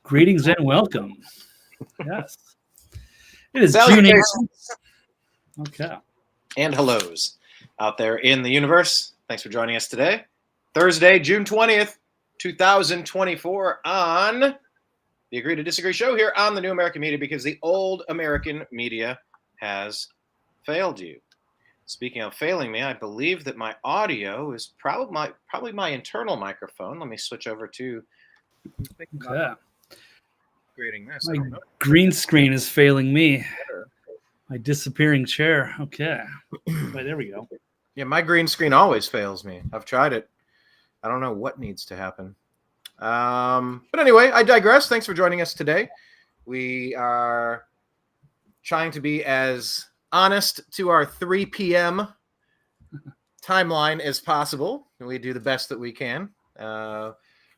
Greetings and welcome. Yes. It is June Salutations 18th. Okay. and hellos out there in the universe. Thanks for joining us today. Thursday, June 20th, 2024 on the Agree to Disagree show here on the New American Media, because the old American media has failed you. Speaking of failing me, I believe that my audio is probably my internal microphone. Let me switch over to Okay. upgrading this. My green screen is failing me. My disappearing chair. Okay. Wait, there we go. Yeah, my green screen always fails me. I've tried it. I don't know what needs to happen. But anyway, I digress. Thanks for joining us today. We are trying to be as honest to our 3 p.m. timeline as possible. We do the best that we can.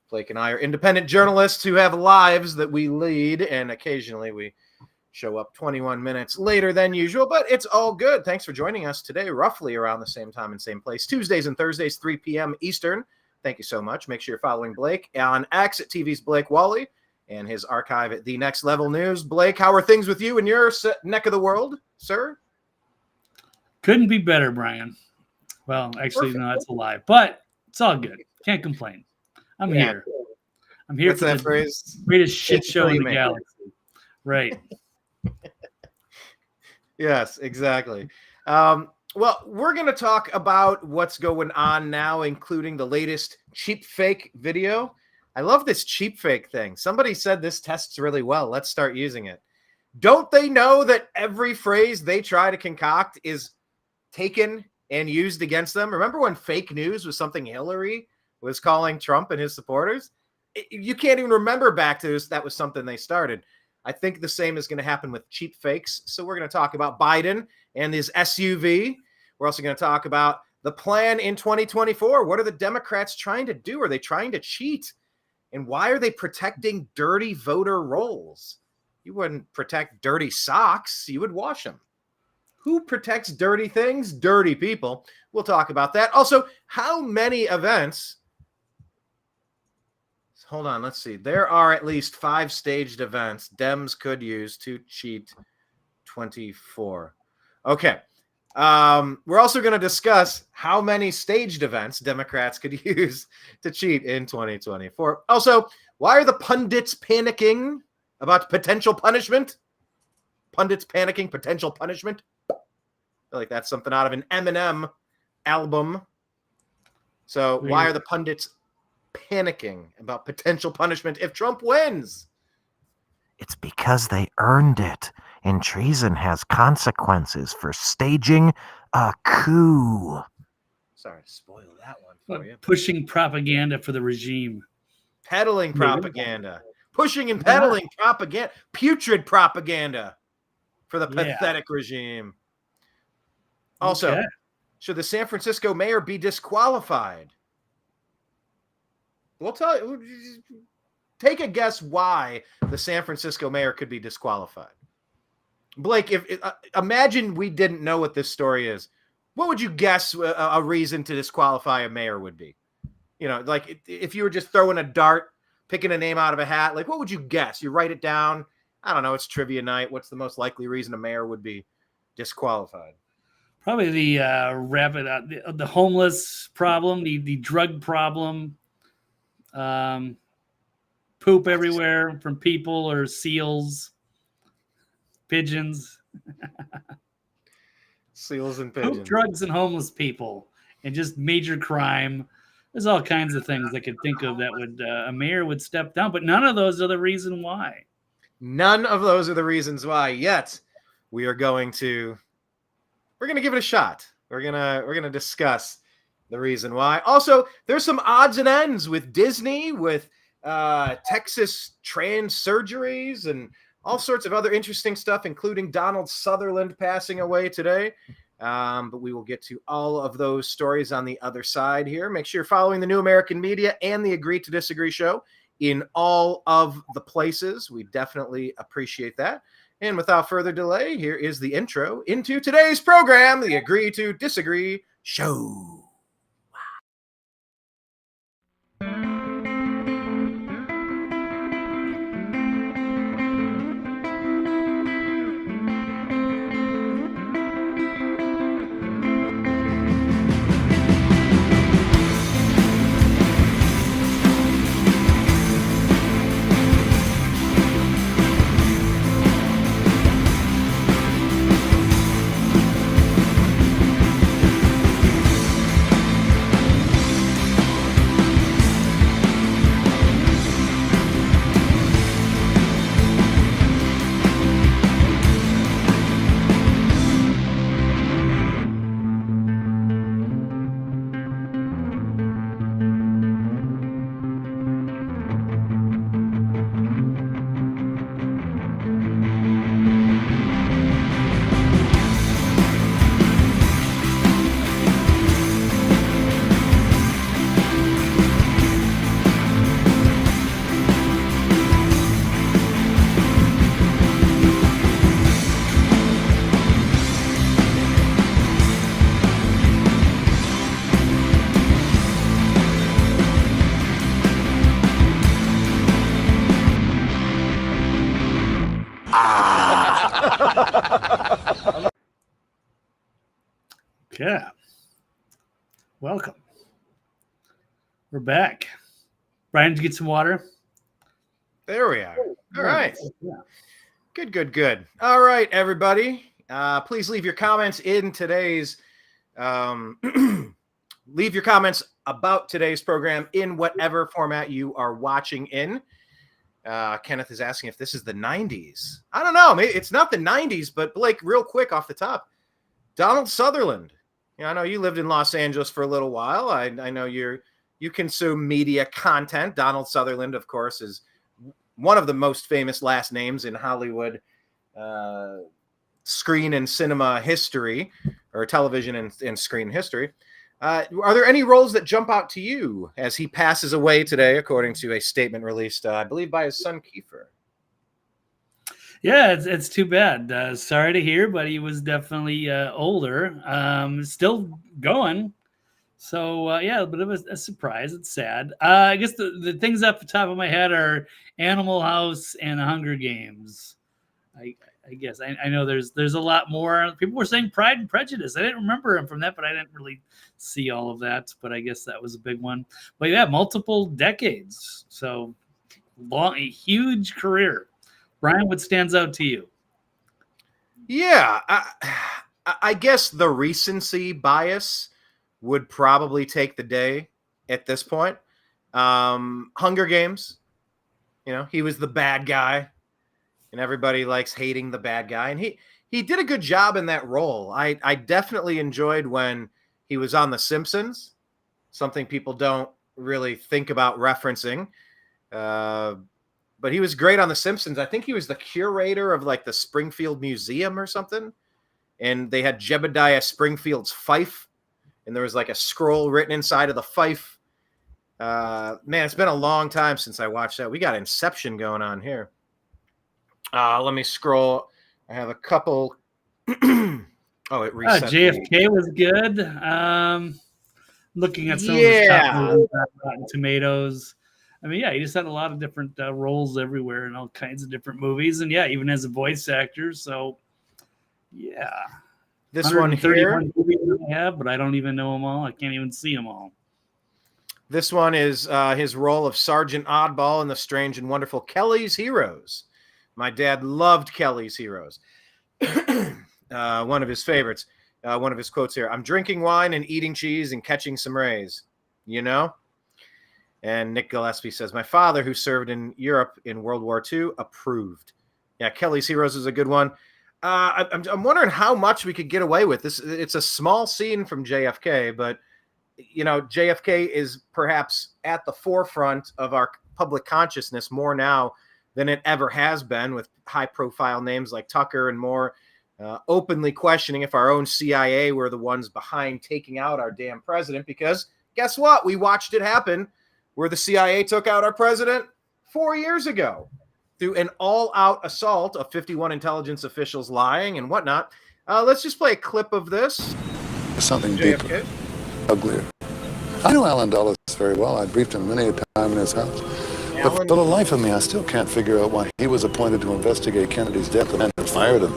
Blake and I are independent journalists who have lives that we lead, and occasionally we show up 21 minutes later than usual, but it's all good. Thanks for joining us today, roughly around the same time and same place, Tuesdays and Thursdays, 3 p.m. Eastern. Thank you so much. Make sure you're following Blake on X at TV's Blake Walley and his archive at The Next Level News. Blake, how are things with you in your neck of the world, sir? Couldn't be better, Brian. Well, actually, Perfect. no, that's a lie, but it's all good. Can't complain. I'm here. I'm here What's for that the phrase? greatest shit It's show in the flaming. galaxy. Right. Yes, exactly. Well, we're going to talk about what's going on now, including the latest cheap fake video. I love this cheap fake thing. Somebody said this tests really well. Let's start using it. Don't they know that every phrase they try to concoct is taken and used against them? Remember when fake news was something Hillary was calling Trump and his supporters? You can't even remember back to this. That was something they started. I think the same is going to happen with cheap fakes. So we're going to talk about Biden and his SUV. We're also going to talk about the plan in 2024. What are the Democrats trying to do? Are they trying to cheat? And why are they protecting dirty voter rolls? You wouldn't protect dirty socks. You would wash them. Who protects dirty things? Dirty people. We'll talk about that. Also, how many events? Hold on, let's see. There are at least 5 staged events Dems could use to cheat 24. Okay. We're also going to discuss how many staged events Democrats could use to cheat in 2024. Also, why are the pundits panicking about potential punishment? Pundits panicking, potential punishment? I feel like that's something out of an Eminem album. So why are the pundits panicking about potential punishment if Trump wins? It's because they earned it, and treason has consequences for staging a coup. Sorry to spoil that one for you. Pushing propaganda for the regime. Peddling propaganda. Pushing and peddling propaganda. Putrid propaganda for the pathetic regime. Also, should the San Francisco mayor be disqualified? We'll tell you. Take a guess why the San Francisco mayor could be disqualified. Blake, imagine we didn't know what this story is. What would you guess a reason to disqualify a mayor would be? You know, like if you were just throwing a dart, picking a name out of a hat, like what would you guess? You write it down. I don't know. It's trivia night. What's the most likely reason a mayor would be disqualified? Probably the the homeless problem, the drug problem, poop everywhere from people or seals, pigeons. Seals and pigeons. Poop, drugs, and homeless people, and just major crime. There's all kinds of things I could think of that would a mayor would step down, but none of those are the reason why. None of those are the reasons why. Yet we're going to give it a shot. We're gonna discuss the reason why. Also, there's some odds and ends with Disney, with Texas trans surgeries, and all sorts of other interesting stuff, including Donald Sutherland passing away today. But we will get to all of those stories on the other side here. Make sure you're following the New American Media and the Agree to Disagree show in all of the places. We definitely appreciate that. And without further delay, here is the intro into today's program, the Agree to Disagree show. Yeah. Welcome. We're back. Brian, did you get some water? There we are. All right. Yeah. Good. All right, everybody. Please leave your comments in today's leave your comments about today's program in whatever format you are watching in. Kenneth is asking if this is the 90s. I don't know. Maybe it's not the 90s, but Blake, real quick off the top, Donald Sutherland. I know you lived in Los Angeles for a little while. I know you consume media content. Donald Sutherland, of course, is one of the most famous last names in Hollywood screen and cinema history, or television and screen history. Are there any roles that jump out to you as he passes away today, according to a statement released, I believe, by his son, Kiefer? Yeah, it's too bad. Sorry to hear, but he was definitely older. Still going. So, yeah, a bit of a surprise. It's sad. I guess the things off the top of my head are Animal House and The Hunger Games. I guess I know there's a lot more. People were saying Pride and Prejudice. I didn't remember him from that, but I didn't really see all of that. But I guess that was a big one. But yeah, multiple decades. So long, a huge career. Brian, what stands out to you? Yeah, I guess the recency bias would probably take the day at this point. Hunger Games, he was the bad guy. And everybody likes hating the bad guy. And he did a good job in that role. I definitely enjoyed when he was on The Simpsons, something people don't really think about referencing. But he was great on The Simpsons. I think he was the curator of like the Springfield Museum or something. And they had Jebediah Springfield's fife. And there was like a scroll written inside of the fife. Man, it's been a long time since I watched that. We got Inception going on here. Let me scroll. I have a couple. It reset. JFK was good. Looking at some of the stuff, Rotten Tomatoes. I mean, yeah, he just had a lot of different roles everywhere in all kinds of different movies, and yeah, even as a voice actor. So, yeah, this one here, movies I have, but I don't even know them all. I can't even see them all. This one is his role of Sergeant Oddball in the Strange and Wonderful Kelly's Heroes. My dad loved Kelly's Heroes. One of his favorites. One of his quotes here: "I'm drinking wine and eating cheese and catching some rays." And Nick Gillespie says, "My father, who served in Europe in World War II, approved." Yeah, Kelly's Heroes is a good one. I'm wondering how much we could get away with this. It's a small scene from JFK, but JFK is perhaps at the forefront of our public consciousness more now than it ever has been, with high-profile names like Tucker and more openly questioning if our own CIA were the ones behind taking out our damn president. Because guess what? We watched it happen, where the CIA took out our president 4 years ago through an all-out assault of 51 intelligence officials lying and whatnot. Let's just play a clip of this. Something deeper, uglier. I know Alan Dulles very well. I briefed him many a time in his house. But for the life of me, I still can't figure out why he was appointed to investigate Kennedy's death and then fired him.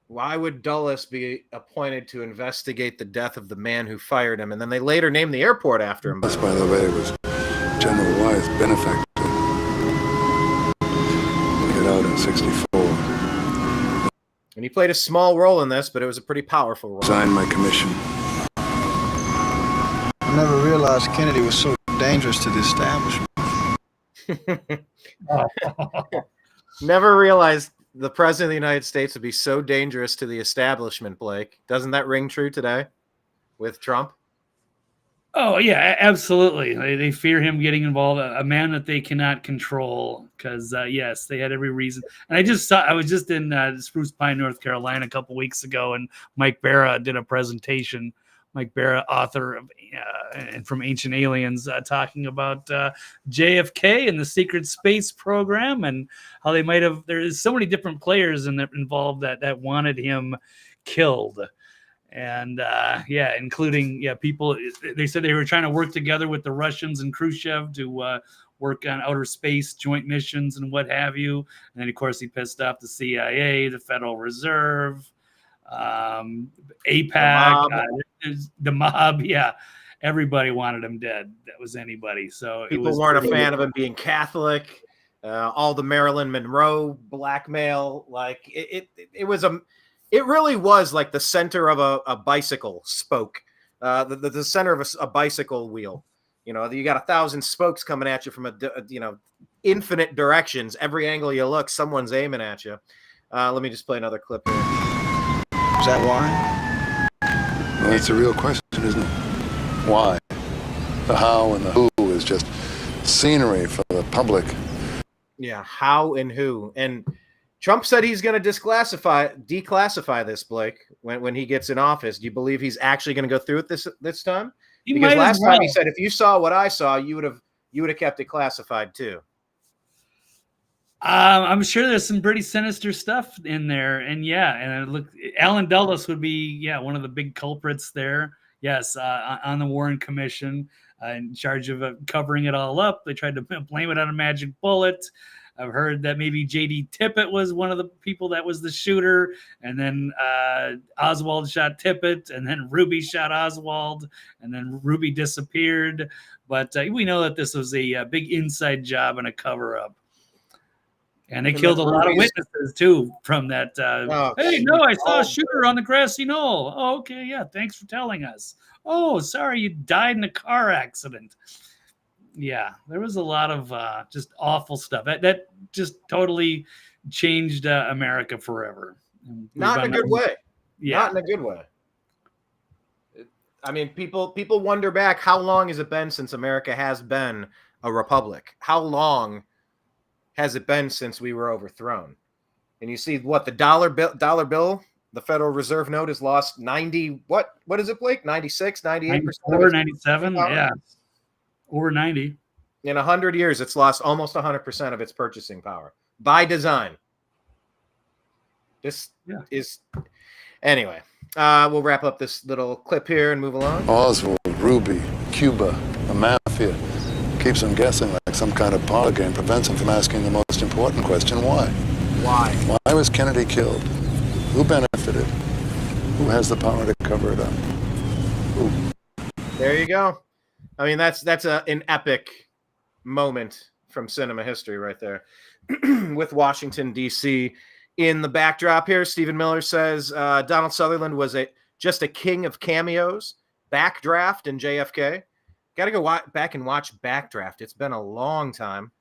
Why would Dulles be appointed to investigate the death of the man who fired him? And then they later named the airport after him. This, by the way, was General Wyeth's benefactor. He got out in '64. And he played a small role in this, but it was a pretty powerful role. Resigned my commission. I never realized Kennedy was so dangerous to the establishment. Never realized the president of the United States would be so dangerous to the establishment, Blake. Doesn't that ring true today with Trump? Oh, yeah, absolutely. They fear him getting involved, a man that they cannot control, because, yes, they had every reason. And I was just in Spruce Pine, North Carolina a couple weeks ago, and Mike Barra did a presentation. Mike Barra, author of and from Ancient Aliens, talking about JFK and the secret space program and how they might have. There's so many different players involved that wanted him killed, and including people. They said they were trying to work together with the Russians and Khrushchev to work on outer space joint missions and what have you. And then, of course, he pissed off the CIA, the Federal Reserve, APAC, the mob. Yeah, everybody wanted him dead. That was anybody. So people weren't a fan of him being Catholic. All the Marilyn Monroe blackmail, like it really was like the center of a bicycle spoke, the center of a bicycle wheel. You know, you got 1,000 spokes coming at you from infinite directions. Every angle you look, someone's aiming at you. Let me just play another clip here. Is that why? Well, that's a real question, isn't it? Why? The how and the who is just scenery for the public. Yeah, how and who. And Trump said he's going to declassify this, Blake, when he gets in office. Do you believe he's actually going to go through it this time? Because last time he said, if you saw what I saw, you would have kept it classified too. I'm sure there's some pretty sinister stuff in there, and Alan Dulles would be one of the big culprits there. Yes, on the Warren Commission, in charge of covering it all up. They tried to blame it on a magic bullet. I've heard that maybe J.D. Tippit was one of the people that was the shooter, and then Oswald shot Tippit, and then Ruby shot Oswald, and then Ruby disappeared. But we know that this was a big inside job and a cover-up. And they killed a lot of witnesses, too, from that. Hey, no, I saw a shooter on the grassy knoll. Oh, okay, yeah, thanks for telling us. Oh, sorry, you died in a car accident. Yeah, there was a lot of just awful stuff. That just totally changed America forever. Not in a good way. Yeah. Not in a good way. I mean, people wonder back, how long has it been since America has been a republic? How long has it been since we were overthrown? And you see what the dollar bill, the Federal Reserve note has lost 90, what is it, Blake? 96, 98%? 94, 97, yeah. Over 90. In 100 years, it's lost almost 100% of its purchasing power by design. This is... Anyway, we'll wrap up this little clip here and move along. Oswald, Ruby, Cuba, the mafia. Keeps them guessing like some kind of parlor game. Prevents them from asking the most important question, why? Why? Why was Kennedy killed? Who benefited? Who has the power to cover it up? Who? There you go. I mean, that's an epic moment from cinema history right there. With Washington, D.C. in the backdrop here, Stephen Miller says Donald Sutherland was just a king of cameos. Backdraft and JFK. Got to go back and watch Backdraft. It's been a long time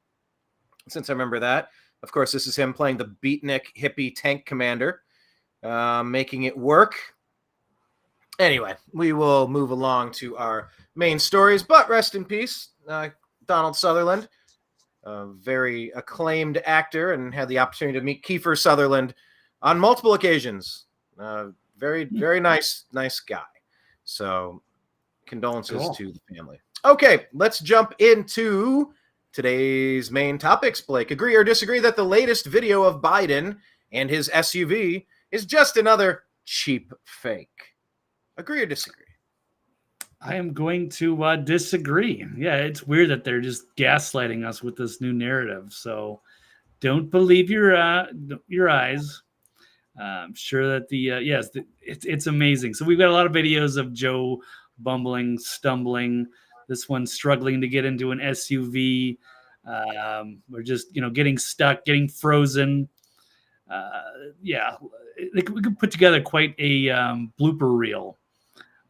since I remember that. Of course, this is him playing the beatnik hippie tank commander, making it work. Anyway, we will move along to our main stories, but rest in peace, Donald Sutherland, a very acclaimed actor, and had the opportunity to meet Kiefer Sutherland on multiple occasions. Very, very nice guy. So condolences to the family. Okay, let's jump into today's main topics, Blake. Agree or disagree that the latest video of Biden and his SUV is just another cheap fake? Agree or disagree? I am going to disagree. Yeah, it's weird that they're just gaslighting us with this new narrative. So don't believe your eyes. I'm sure that it's amazing. So we've got a lot of videos of Joe bumbling, stumbling. This one struggling to get into an SUV. We're just, getting stuck, getting frozen. We could put together quite a blooper reel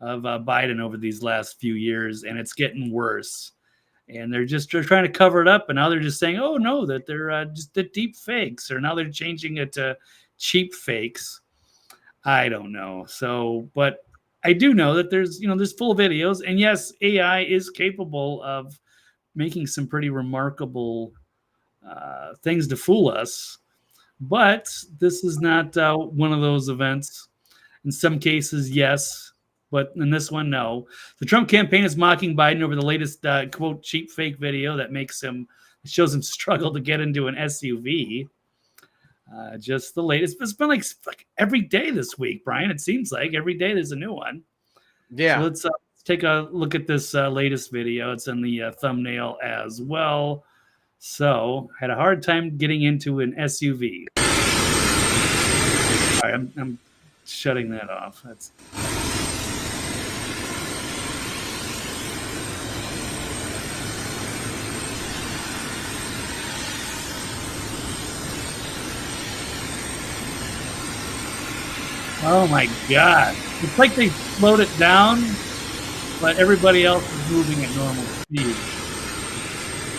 of Biden over these last few years, and it's getting worse. And they're trying to cover it up, and now they're just saying, oh, no, that they're just the deep fakes, or now they're changing it to cheap fakes. I don't know. So, but I do know that there's full videos, and yes, AI is capable of making some pretty remarkable things to fool us, but this is not one of those events. In some cases, yes, but in this one, no. The Trump campaign is mocking Biden over the latest quote cheap fake video that shows him struggle to get into an SUV. Just the latest. It's been like every day this week, Brian. It seems like every day there's a new one. Yeah. So let's take a look at this latest video. It's in the thumbnail as well. So had a hard time getting into an SUV. All right, I'm shutting that off. That's oh my God. It's like they slowed it down, but everybody else is moving at normal speed.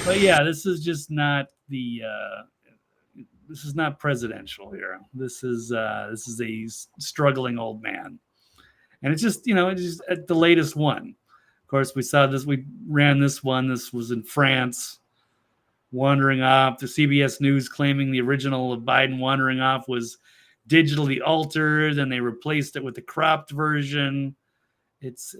But yeah, this is just not the this is not presidential here. This is a struggling old man. And it's just, it's just at the latest one. Of course, we saw this, we ran this one. This was in France, wandering off. The CBS News claiming the original of Biden wandering off was digitally altered, and they replaced it with the cropped version. It's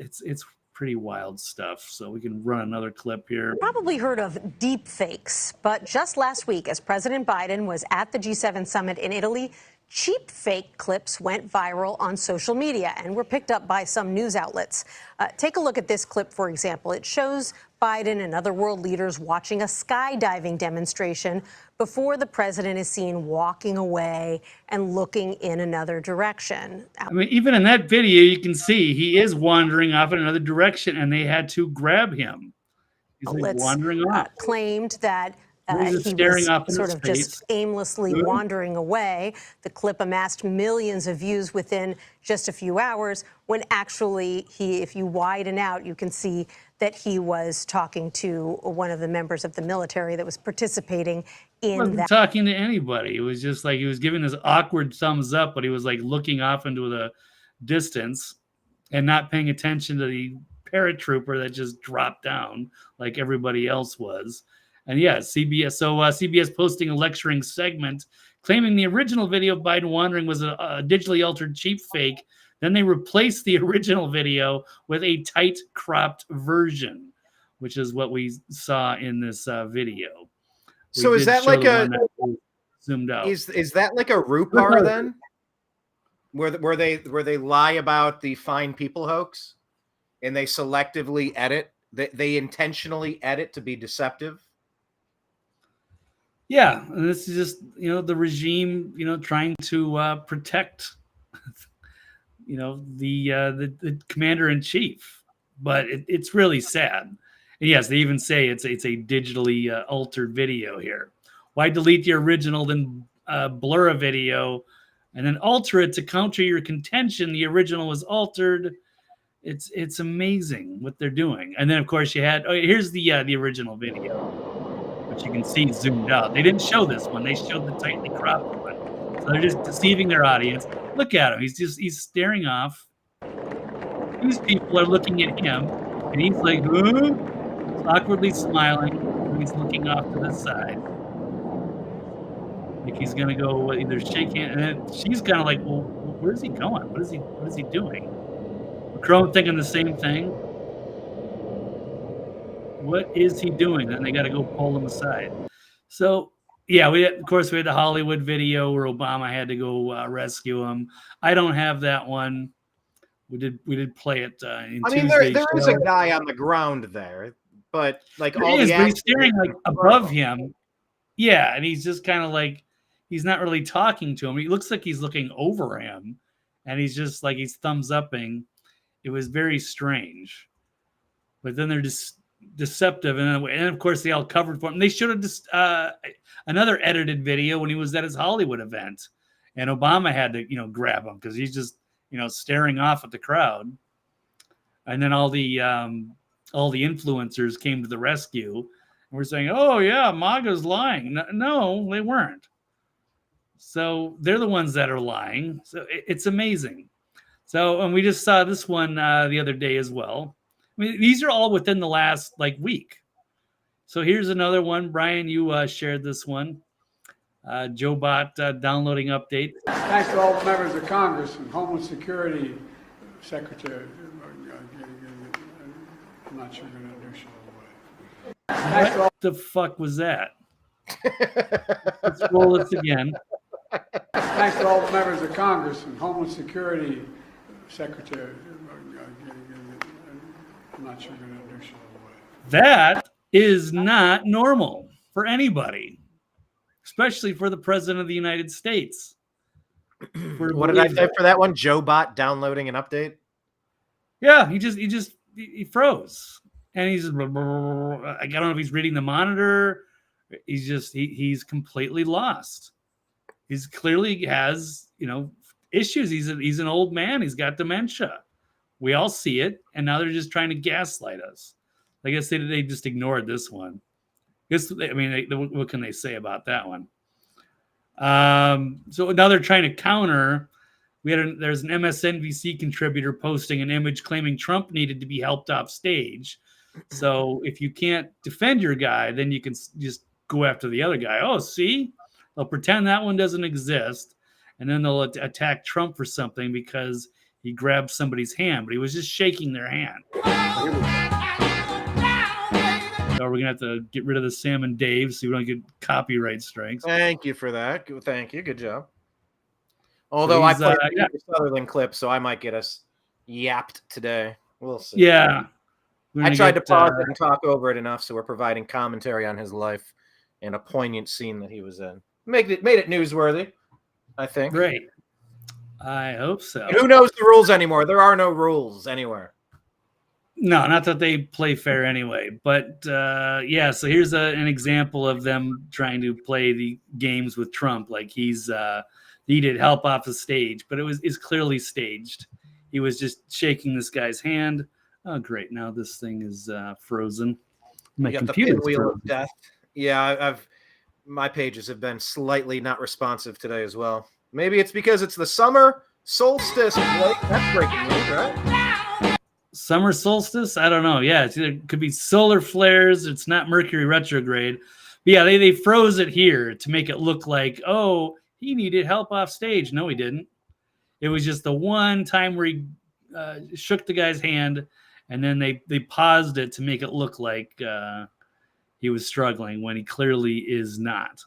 pretty wild stuff. So we can run another clip here. Probably heard of deep fakes, but just last week, as President Biden was at the G7 summit in Italy, cheap fake clips went viral on social media and were picked up by some news outlets. Take a look at this clip, for example. It shows Biden and other world leaders watching a skydiving demonstration before the president is seen walking away and looking in another direction. I mean, even in that video, you can see he is wandering off in another direction, and they had to grab him. He's like wandering off. Claimed that he was sort of just aimlessly wandering away. The clip amassed millions of views within just a few hours, when actually if you widen out, you can see that he was talking to one of the members of the military that was participating in that. Talking to anybody. It was just like he was giving this awkward thumbs up, but he was like looking off into the distance and not paying attention to the paratrooper that just dropped down like everybody else was. And yeah, CBS posting a lecturing segment claiming the original video of Biden wandering was a digitally altered cheap fake. Then they replaced the original video with a tight cropped version, which is what we saw in this video. So is that like a zoomed out? Is that like a RuPar then? Where they lie about the fine people hoax, and they selectively edit? They intentionally edit to be deceptive. Yeah, and this is just the regime trying to protect the commander in chief, but it's really sad. And yes, they even say it's a digitally altered video here. Why delete the original, then blur a video, and then alter it to counter your contention the original was altered? It's amazing what they're doing. And then of course you had here's the original video, which you can see zoomed out. They didn't show this one; they showed the tightly cropped one. So they're just deceiving their audience. Look at him; he's staring off. These people are looking at him, and he's like, huh? Awkwardly smiling, and he's looking off to the side, like he's gonna go either shake hands, and then she's kind of like, well, where's he going? What is he doing? Macron thinking the same thing. What is he doing? Then they got to go pull him aside. So yeah, we had the Hollywood video where Obama had to go rescue him. I don't have that one. We did play it. In I mean, there is a guy on the ground there, but like all but he's staring like above him. Yeah, and he's just kind of like he's not really talking to him. He looks like he's looking over him, and he's just like he's thumbs upping. It was very strange. But then they're just deceptive, and of course they all covered for him. They showed another edited video when he was at his Hollywood event, and Obama had to grab him because he's just staring off at the crowd. And then all the influencers came to the rescue and were saying, "Oh yeah, MAGA's lying." No, they weren't. So they're the ones that are lying. So it's amazing. So, and we just saw this one the other day as well. I mean, these are all within the last week. So here's another one. Brian, you shared this one. Joe Bot downloading update. Thanks to all the members of Congress and Homeland Security Secretary. I'm not sure you're going to do so. What the fuck was that? Let's roll this again. Thanks to all the members of Congress and Homeland Security Secretary. I'm not sure you're going to do so. That is not normal. for anybody, especially for the president of the United States. What did I type for that one? Joe Bot downloading an update. Yeah, he froze, and he's I don't know if he's reading the monitor. He's completely lost. He's clearly has issues. He's an old man. He's got dementia. We all see it, and now they're just trying to gaslight us. I guess they just ignored this one. What can they say about that one? So now they're trying to counter. There's an MSNBC contributor posting an image claiming Trump needed to be helped off stage. So if you can't defend your guy, then you can just go after the other guy. Oh, see? They'll pretend that one doesn't exist, and then they'll attack Trump for something because he grabbed somebody's hand, but he was just shaking their hand. So we're going to have to get rid of the Sam and Dave so we don't get copyright strikes. Thank you for that. Thank you. Good job. Although I played the Sutherland clip, so I might get us yapped today. We'll see. Yeah. I tried to pause it and talk over it enough, so we're providing commentary on his life and a poignant scene that he was in. Made it newsworthy, I think. Great. I hope so. And who knows the rules anymore? There are no rules anywhere. No, not that they play fair anyway. But yeah, so here's an example of them trying to play the games with Trump, like he's needed help off the stage, but it's clearly staged. He was just shaking this guy's hand. Oh, great! Now this thing is frozen. My computer's the pinwheel of death. Yeah, my pages have been slightly not responsive today as well. Maybe it's because it's the summer solstice. That's breaking news, right? Summer solstice? I don't know. Yeah, it could be solar flares. It's not Mercury retrograde. But yeah, they froze it here to make it look like, oh, he needed help off stage. No, he didn't. It was just the one time where he shook the guy's hand, and then they paused it to make it look like he was struggling when he clearly is not.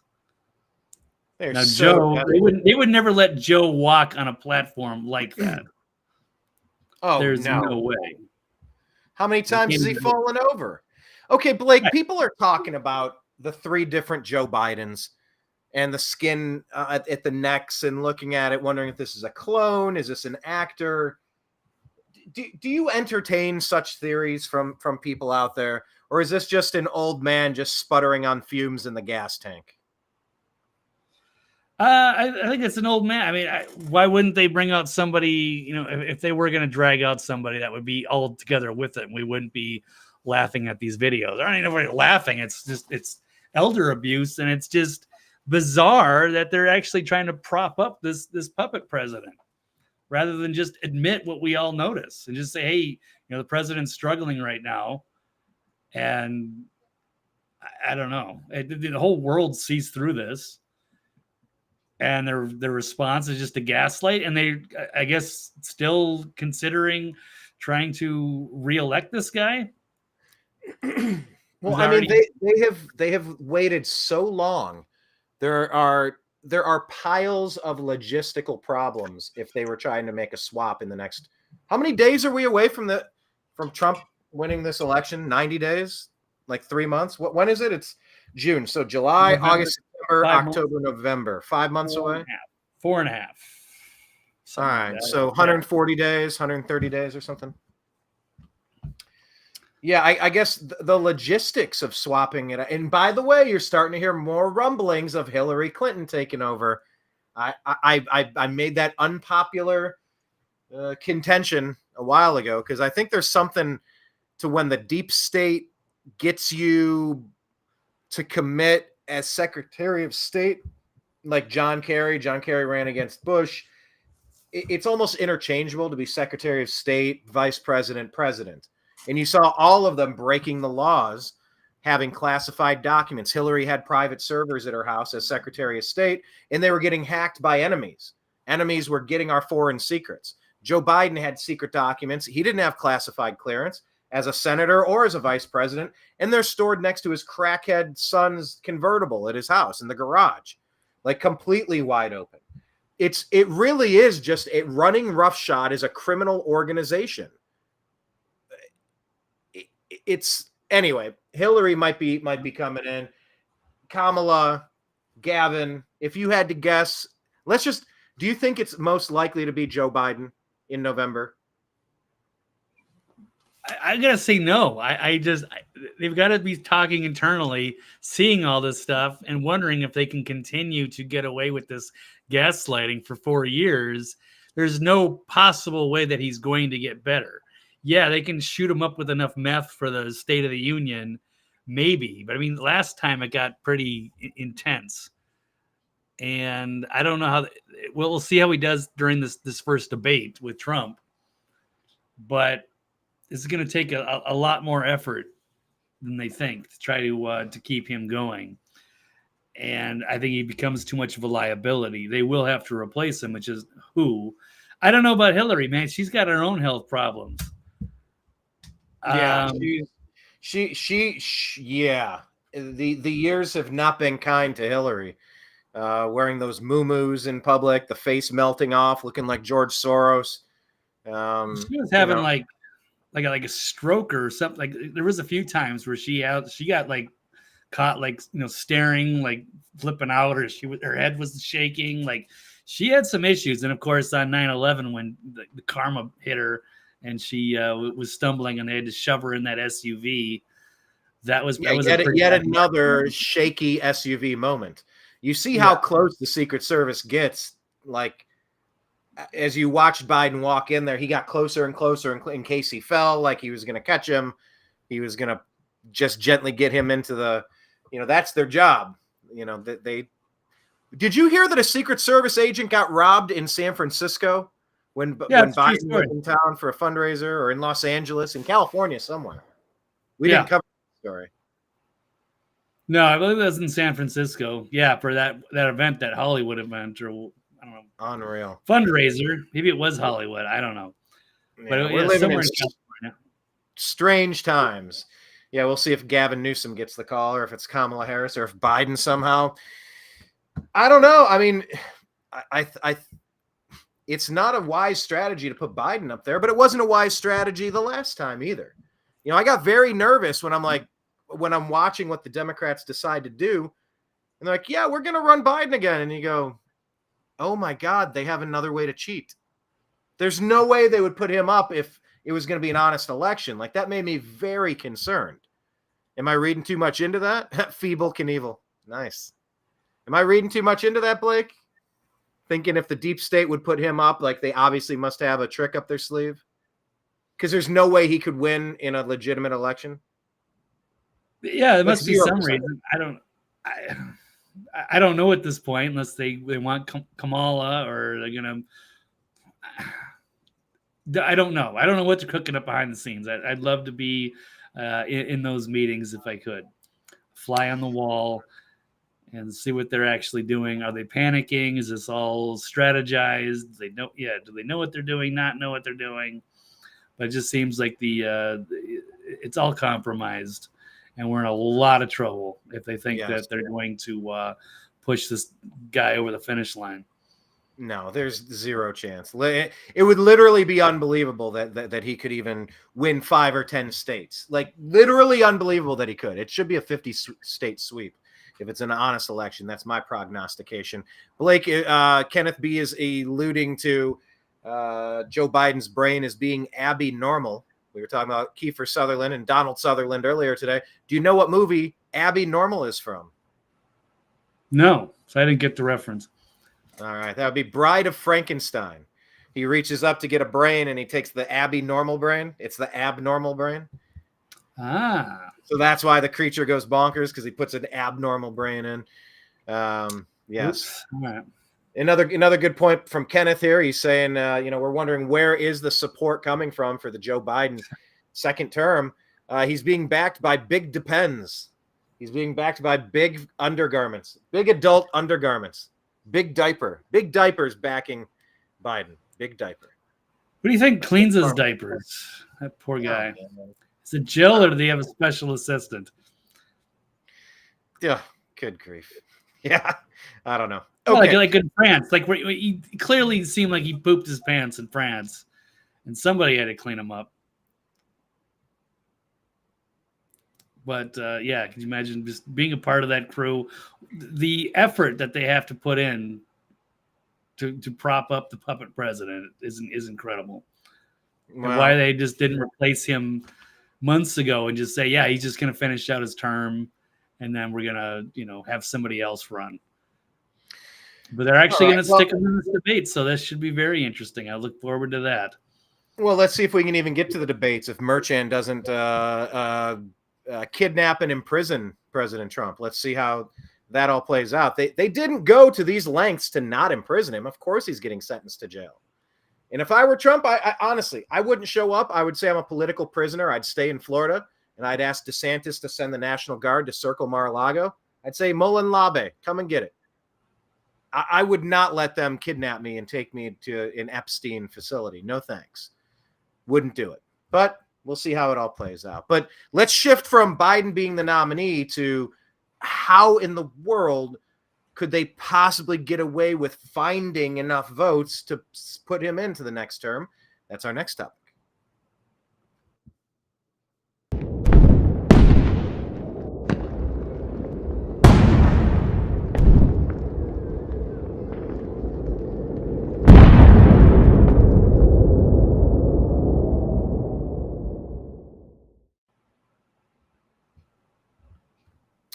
Now, Joe, they would never let Joe walk on a platform like that. Oh, there's no way. How many times has he fallen over? Okay, Blake, people are talking about the 3 different Joe Bidens and the skin at the necks and looking at it, wondering if this is a clone. Is this an actor? Do you entertain such theories from people out there? Or is this just an old man just sputtering on fumes in the gas tank? I think it's an old man. I mean, why wouldn't they bring out somebody, if they were going to drag out somebody that would be all together with it, and we wouldn't be laughing at these videos. There ain't nobody laughing. It's elder abuse, and it's just bizarre that they're actually trying to prop up this puppet president rather than just admit what we all notice and just say, hey, the president's struggling right now. And I don't know. The whole world sees through this. And their response is just a gaslight, and they, I guess, still considering trying to reelect this guy. Well, I mean, they have waited so long. There are piles of logistical problems if they were trying to make a swap in the next. How many days are we away from Trump winning this election? 90 days, like 3 months. When is it? It's June. So July, November, August, September, October, November. 5 months away. 4.5. All right. Like so 140 days, 130 days or something. Yeah, I guess the logistics of swapping it. And by the way, you're starting to hear more rumblings of Hillary Clinton taking over. I made that unpopular contention a while ago because I think there's something to when the deep state gets you to commit as Secretary of State, like John Kerry. John Kerry ran against Bush. It's almost interchangeable to be Secretary of State, Vice President, President. And you saw all of them breaking the laws, having classified documents. Hillary had private servers at her house as Secretary of State, and they were getting hacked by enemies. Enemies were getting our foreign secrets. Joe Biden had secret documents. He didn't have classified clearance as a senator or as a vice president, and they're stored next to his crackhead son's convertible at his house in the garage, like completely wide open. It really is just running roughshod is a criminal organization. It's anyway. Hillary might be coming in. Kamala, Gavin, if you had to guess, do you think it's most likely to be Joe Biden in November? I gotta say no. They've got to be talking internally, seeing all this stuff, and wondering if they can continue to get away with this gaslighting for 4 years. There's no possible way that he's going to get better. Yeah, they can shoot him up with enough meth for the State of the Union, maybe. But I mean, last time it got pretty intense, and I don't know how. We'll see how he does during this first debate with Trump, but this is going to take a lot more effort than they think to try to keep him going. And I think he becomes too much of a liability. They will have to replace him, which is who? I don't know about Hillary, man. She's got her own health problems. Yeah, yeah. The years have not been kind to Hillary. Wearing those muumuus in public, the face melting off, looking like George Soros. She was having like a stroke or something. Like there was a few times where she got like caught like staring, like flipping out, or her head was shaking. Like she had some issues. And of course on 9/11 when the karma hit her and she was stumbling and they had to shove her in that SUV. That was yet another shaky SUV moment. You see how close the Secret Service gets. Like as you watched Biden walk in there, he got closer and closer in case he fell, like he was going to catch him. He was going to just gently get him into the, that's their job. Did you hear that a Secret Service agent got robbed in San Francisco when Biden was in town for a fundraiser, or in Los Angeles, in California somewhere? We didn't cover the story. No, I believe it was in San Francisco. Yeah, for that event, that Hollywood event, or I don't know. Unreal. Fundraiser. Maybe it was Hollywood. I don't know. But we're living in strange times. Yeah, we'll see if Gavin Newsom gets the call, or if it's Kamala Harris, or if Biden somehow. I don't know. I mean, I it's not a wise strategy to put Biden up there, but it wasn't a wise strategy the last time either. I got very nervous when I'm watching what the Democrats decide to do, and they're like, yeah, we're going to run Biden again. And you go, oh my God, they have another way to cheat. There's no way they would put him up if it was going to be an honest election. Like, that made me very concerned. Am I reading too much into that? Feeble Knievel. Nice. Am I reading too much into that, Blake? Thinking if the deep state would put him up, like they obviously must have a trick up their sleeve? Because there's no way he could win in a legitimate election. Yeah, there must be some reason. I don't know at this point, unless they want Kamala, or they're gonna. I don't know. I don't know what they're cooking up behind the scenes. I'd love to be in those meetings if I could. Fly on the wall and see what they're actually doing. Are they panicking? Is this all strategized? Do they know? Yeah. Do they know what they're doing? Not know what they're doing? But it just seems like it's all compromised, and we're in a lot of trouble if they think that they're going to push this guy over the finish line. No, there's zero chance. It would literally be unbelievable that he could even win 5 or 10 states. Like, literally unbelievable that he could. It should be a 50-state sweep if it's an honest election. That's my prognostication. Blake, Kenneth B. is alluding to Joe Biden's brain as being abby-normal. We were talking about Kiefer Sutherland and Donald Sutherland earlier today. Do you know what movie Abby-Normal is from? No, so I didn't get the reference. All right, that would be Bride of Frankenstein. He reaches up to get a brain, and he takes the Abby-Normal brain. It's the abnormal brain. Ah. So that's why the creature goes bonkers, because he puts an abnormal brain in. Yes. All right. Another good point from Kenneth here. He's saying, we're wondering, where is the support coming from for the Joe Biden second term? He's being backed by Big Depends. He's being backed by big undergarments, big adult undergarments, big diaper. Big diapers backing Biden. Big diaper. What do you think cleans his diapers? That poor guy. Is it Jill, or do they have a special assistant? Yeah, good grief. Yeah, I don't know. Okay. Like in France, like where he clearly seemed like he pooped his pants in France, and somebody had to clean him up. But yeah, can you imagine just being a part of that crew? The effort that they have to put in to prop up the puppet president is incredible. And why Wow. they just didn't replace him months ago and just say, yeah, he's just going to finish out his term, and then we're going to, have somebody else run. But they're actually going to stick him in this debate, so this should be very interesting. I look forward to that. Well, let's see if we can even get to the debates if Merchan doesn't kidnap and imprison President Trump. Let's see how that all plays out. They didn't go to these lengths to not imprison him. Of course he's getting sentenced to jail. And if I were Trump, I honestly, I wouldn't show up. I would say I'm a political prisoner. I'd stay in Florida, and I'd ask DeSantis to send the National Guard to circle Mar-a-Lago. I'd say, Mullen Labe, come and get it. I would not let them kidnap me and take me to an Epstein facility. No thanks. Wouldn't do it. But we'll see how it all plays out. But let's shift from Biden being the nominee to how in the world could they possibly get away with finding enough votes to put him into the next term? That's our next topic.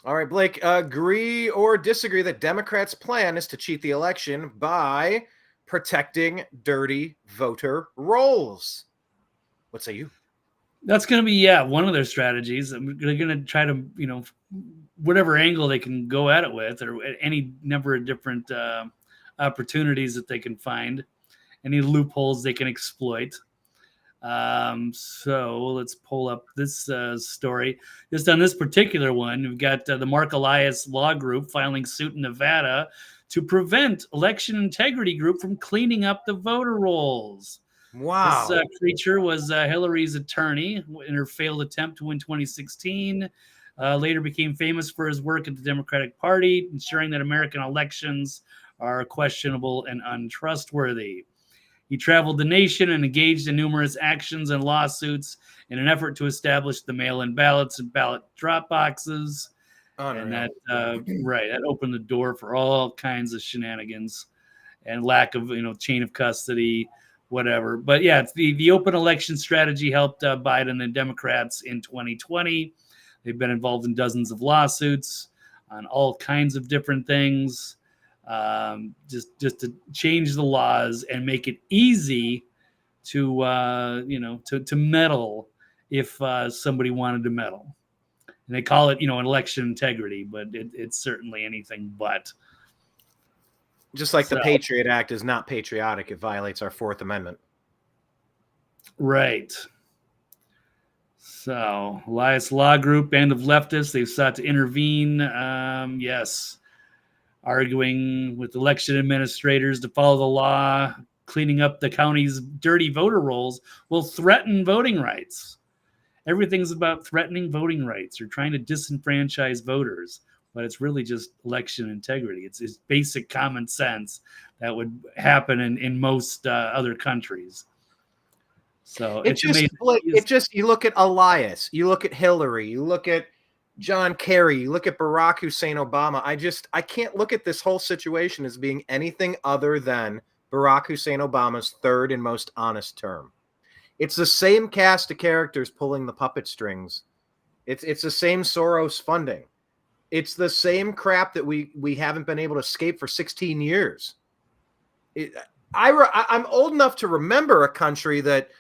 All right, Blake, agree or disagree that Democrats' plan is to cheat the election by protecting dirty voter rolls? What say you? That's going to be, one of their strategies. They're going to try to, whatever angle they can go at it with, or any number of different opportunities that they can find, any loopholes they can exploit. So let's pull up this story. Just on this particular one, we've got the Mark Elias Law Group filing suit in Nevada to prevent election integrity group from cleaning up the voter rolls. Wow. This creature was Hillary's attorney in her failed attempt to win 2016. Later became famous for his work at the Democratic Party, ensuring that American elections are questionable and untrustworthy. He traveled the nation and engaged in numerous actions and lawsuits in an effort to establish the mail-in ballots and ballot drop boxes. And that that opened the door for all kinds of shenanigans and lack of chain of custody, whatever. But yeah, it's the open election strategy helped Biden and Democrats in 2020. They've been involved in dozens of lawsuits on all kinds of different things. Just to change the laws and make it easy to to meddle if somebody wanted to meddle. And they call it an election integrity, but it's certainly anything but. Just like the Patriot Act is not patriotic, it violates our Fourth Amendment. Right. So Elias Law Group, band of leftists, they've sought to intervene. Arguing with election administrators to follow the law, cleaning up the county's dirty voter rolls will threaten voting rights. Everything's about threatening voting rights or trying to disenfranchise voters, but it's really just election integrity. It's basic common sense that would happen in most other countries. So you look at Elias, you look at Hillary, you look at John Kerry, you look at Barack Hussein Obama. I can't look at this whole situation as being anything other than Barack Hussein Obama's third and most honest term. It's the same cast of characters pulling the puppet strings. It's the same Soros funding. It's the same crap that we haven't been able to escape for 16 years. I'm old enough to remember a country that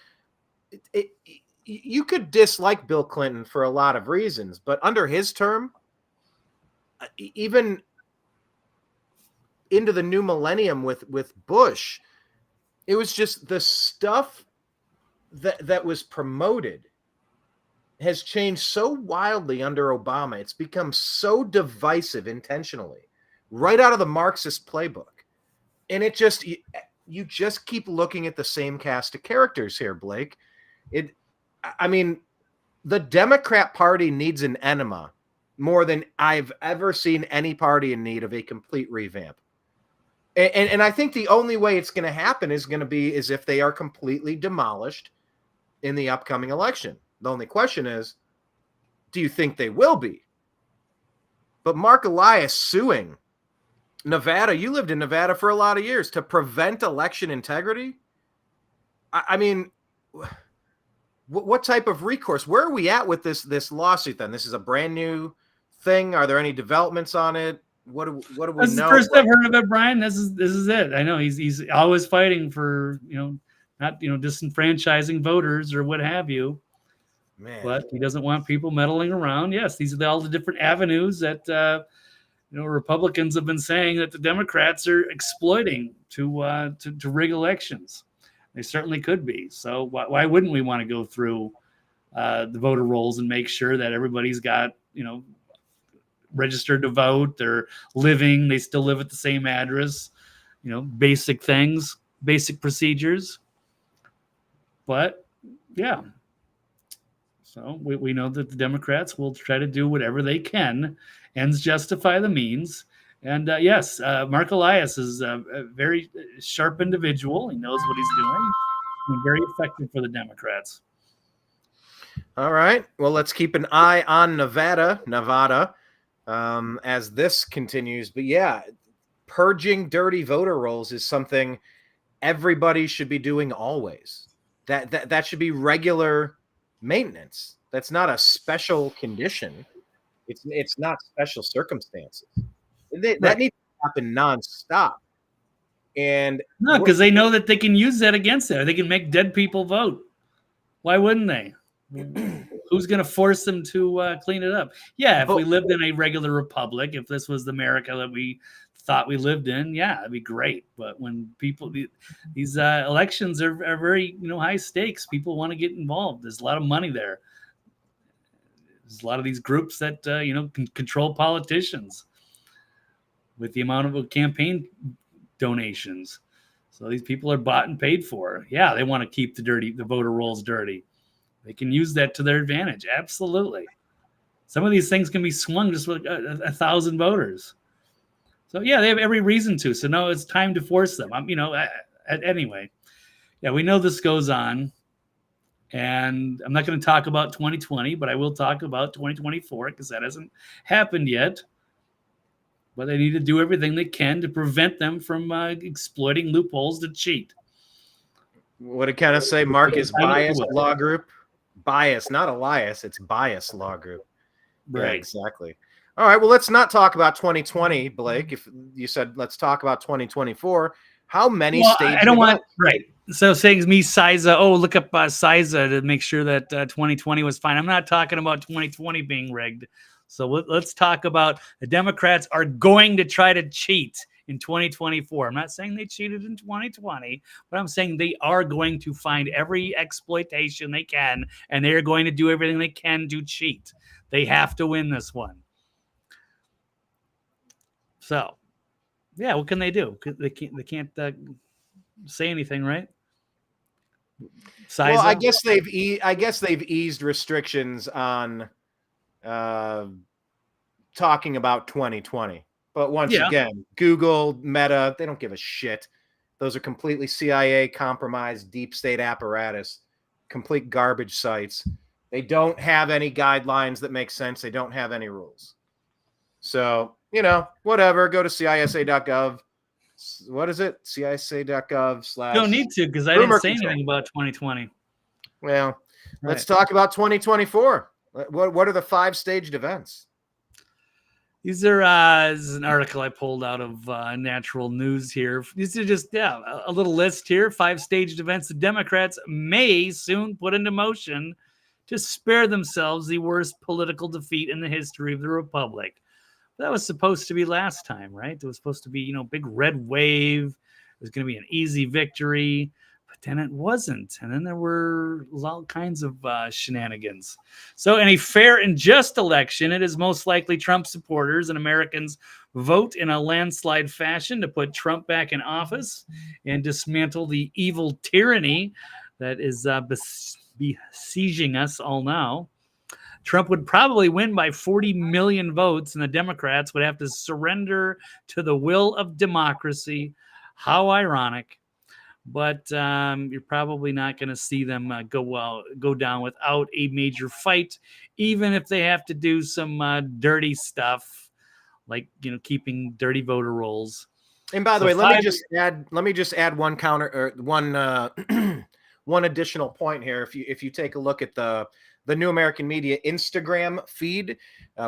you could dislike Bill Clinton for a lot of reasons, but under his term, even into the new millennium with Bush, it was just the stuff that was promoted has changed so wildly under Obama. It's become so divisive intentionally, right out of the Marxist playbook. And you just keep looking at the same cast of characters here, Blake. The Democrat Party needs an enema more than I've ever seen any party in need of a complete revamp. And I think the only way it's going to happen is if they are completely demolished in the upcoming election. The only question is, do you think they will be? But Mark Elias suing Nevada, you lived in Nevada for a lot of years, to prevent election integrity? I mean, what type of recourse? Where are we at with this lawsuit then? This is a brand new thing. Are there any developments on it? What do we know? This is the first I've heard of it, Brian. This is it. I know he's always fighting for, not, disenfranchising voters or what have you. Man. But he doesn't want people meddling around. Yes, these are all the different avenues that Republicans have been saying that the Democrats are exploiting to rig elections. They certainly could be. So why wouldn't we want to go through the voter rolls and make sure that everybody's got, registered to vote, they're living, they still live at the same address, basic things, basic procedures. But yeah. So we know that the Democrats will try to do whatever they can. Ends justify the means. And yes, Mark Elias is a very sharp individual. He knows what he's doing. And very effective for the Democrats. All right. Well, let's keep an eye on Nevada, as this continues. But yeah, purging dirty voter rolls is something everybody should be doing always. That should be regular maintenance. That's not a special condition. It's not special circumstances. That needs to happen nonstop. And no, because they know that they can use that against it. They can make dead people vote. Why wouldn't they? Who's going to force them to clean it up? Yeah, if we lived in a regular republic, if this was the America that we thought we lived in, yeah, it'd be great. But when these elections are very high stakes, people want to get involved. There's a lot of money there. There's a lot of these groups that can control politicians with the amount of campaign donations. So these people are bought and paid for. Yeah, they want to keep the voter rolls dirty. They can use that to their advantage. Absolutely. Some of these things can be swung just with 1,000 voters. So yeah, they have every reason to. So no, it's time to force them. Anyway, yeah, we know this goes on. And I'm not going to talk about 2020, but I will talk about 2024 because that hasn't happened yet. But they need to do everything they can to prevent them from exploiting loopholes to cheat. What it kind of say, Mark, is Bias Law Group? Bias, not Elias. It's Bias Law Group. Right. Yeah, exactly. All right. Well, let's not talk about 2020, Blake. If you said let's talk about 2024, how many states? I don't want right. So saying me CISA, look up CISA to make sure that 2020 was fine. I'm not talking about 2020 being rigged. So let's talk about the Democrats are going to try to cheat in 2024. I'm not saying they cheated in 2020, but I'm saying they are going to find every exploitation they can, and they are going to do everything they can to cheat. They have to win this one. So, yeah, what can they do? They can't say anything, right? Well, I guess they've eased restrictions on talking about 2020. But once again, Google, Meta, they don't give a shit. Those are completely CIA compromised deep state apparatus, complete garbage sites. They don't have any guidelines that make sense. They don't have any rules. So, whatever, go to CISA.gov. What is it? CISA.gov/ Don't need to, because I didn't say anything about 2020. Well, let's talk about 2024. What are the 5 staged events? These are this is an article I pulled out of Natural News here. These are just a little list here. 5 staged events the Democrats may soon put into motion to spare themselves the worst political defeat in the history of the republic. That was supposed to be last time, right? There was supposed to be, big red wave. It was going to be an easy victory, but then it wasn't. And then there were all kinds of shenanigans. So in a fair and just election, it is most likely Trump supporters and Americans vote in a landslide fashion to put Trump back in office and dismantle the evil tyranny that is besieging us all now. Trump would probably win by 40 million votes, and the Democrats would have to surrender to the will of democracy. How ironic. but you're probably not going to see them go down without a major fight, even if they have to do some dirty stuff, like keeping dirty voter rolls. And by the So way, let me just add one counter or one additional point here. If you take a look at the New American Media Instagram feed,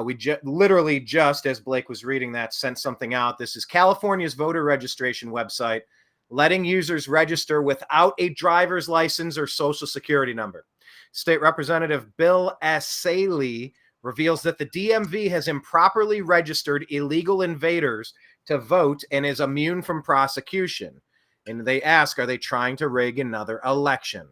we literally just as Blake was reading that sent something out. This is California's voter registration website letting users register without a driver's license or social security number. State Representative Bill Asaley reveals that the DMV has improperly registered illegal invaders to vote and is immune from prosecution. And they ask, are they trying to rig another election?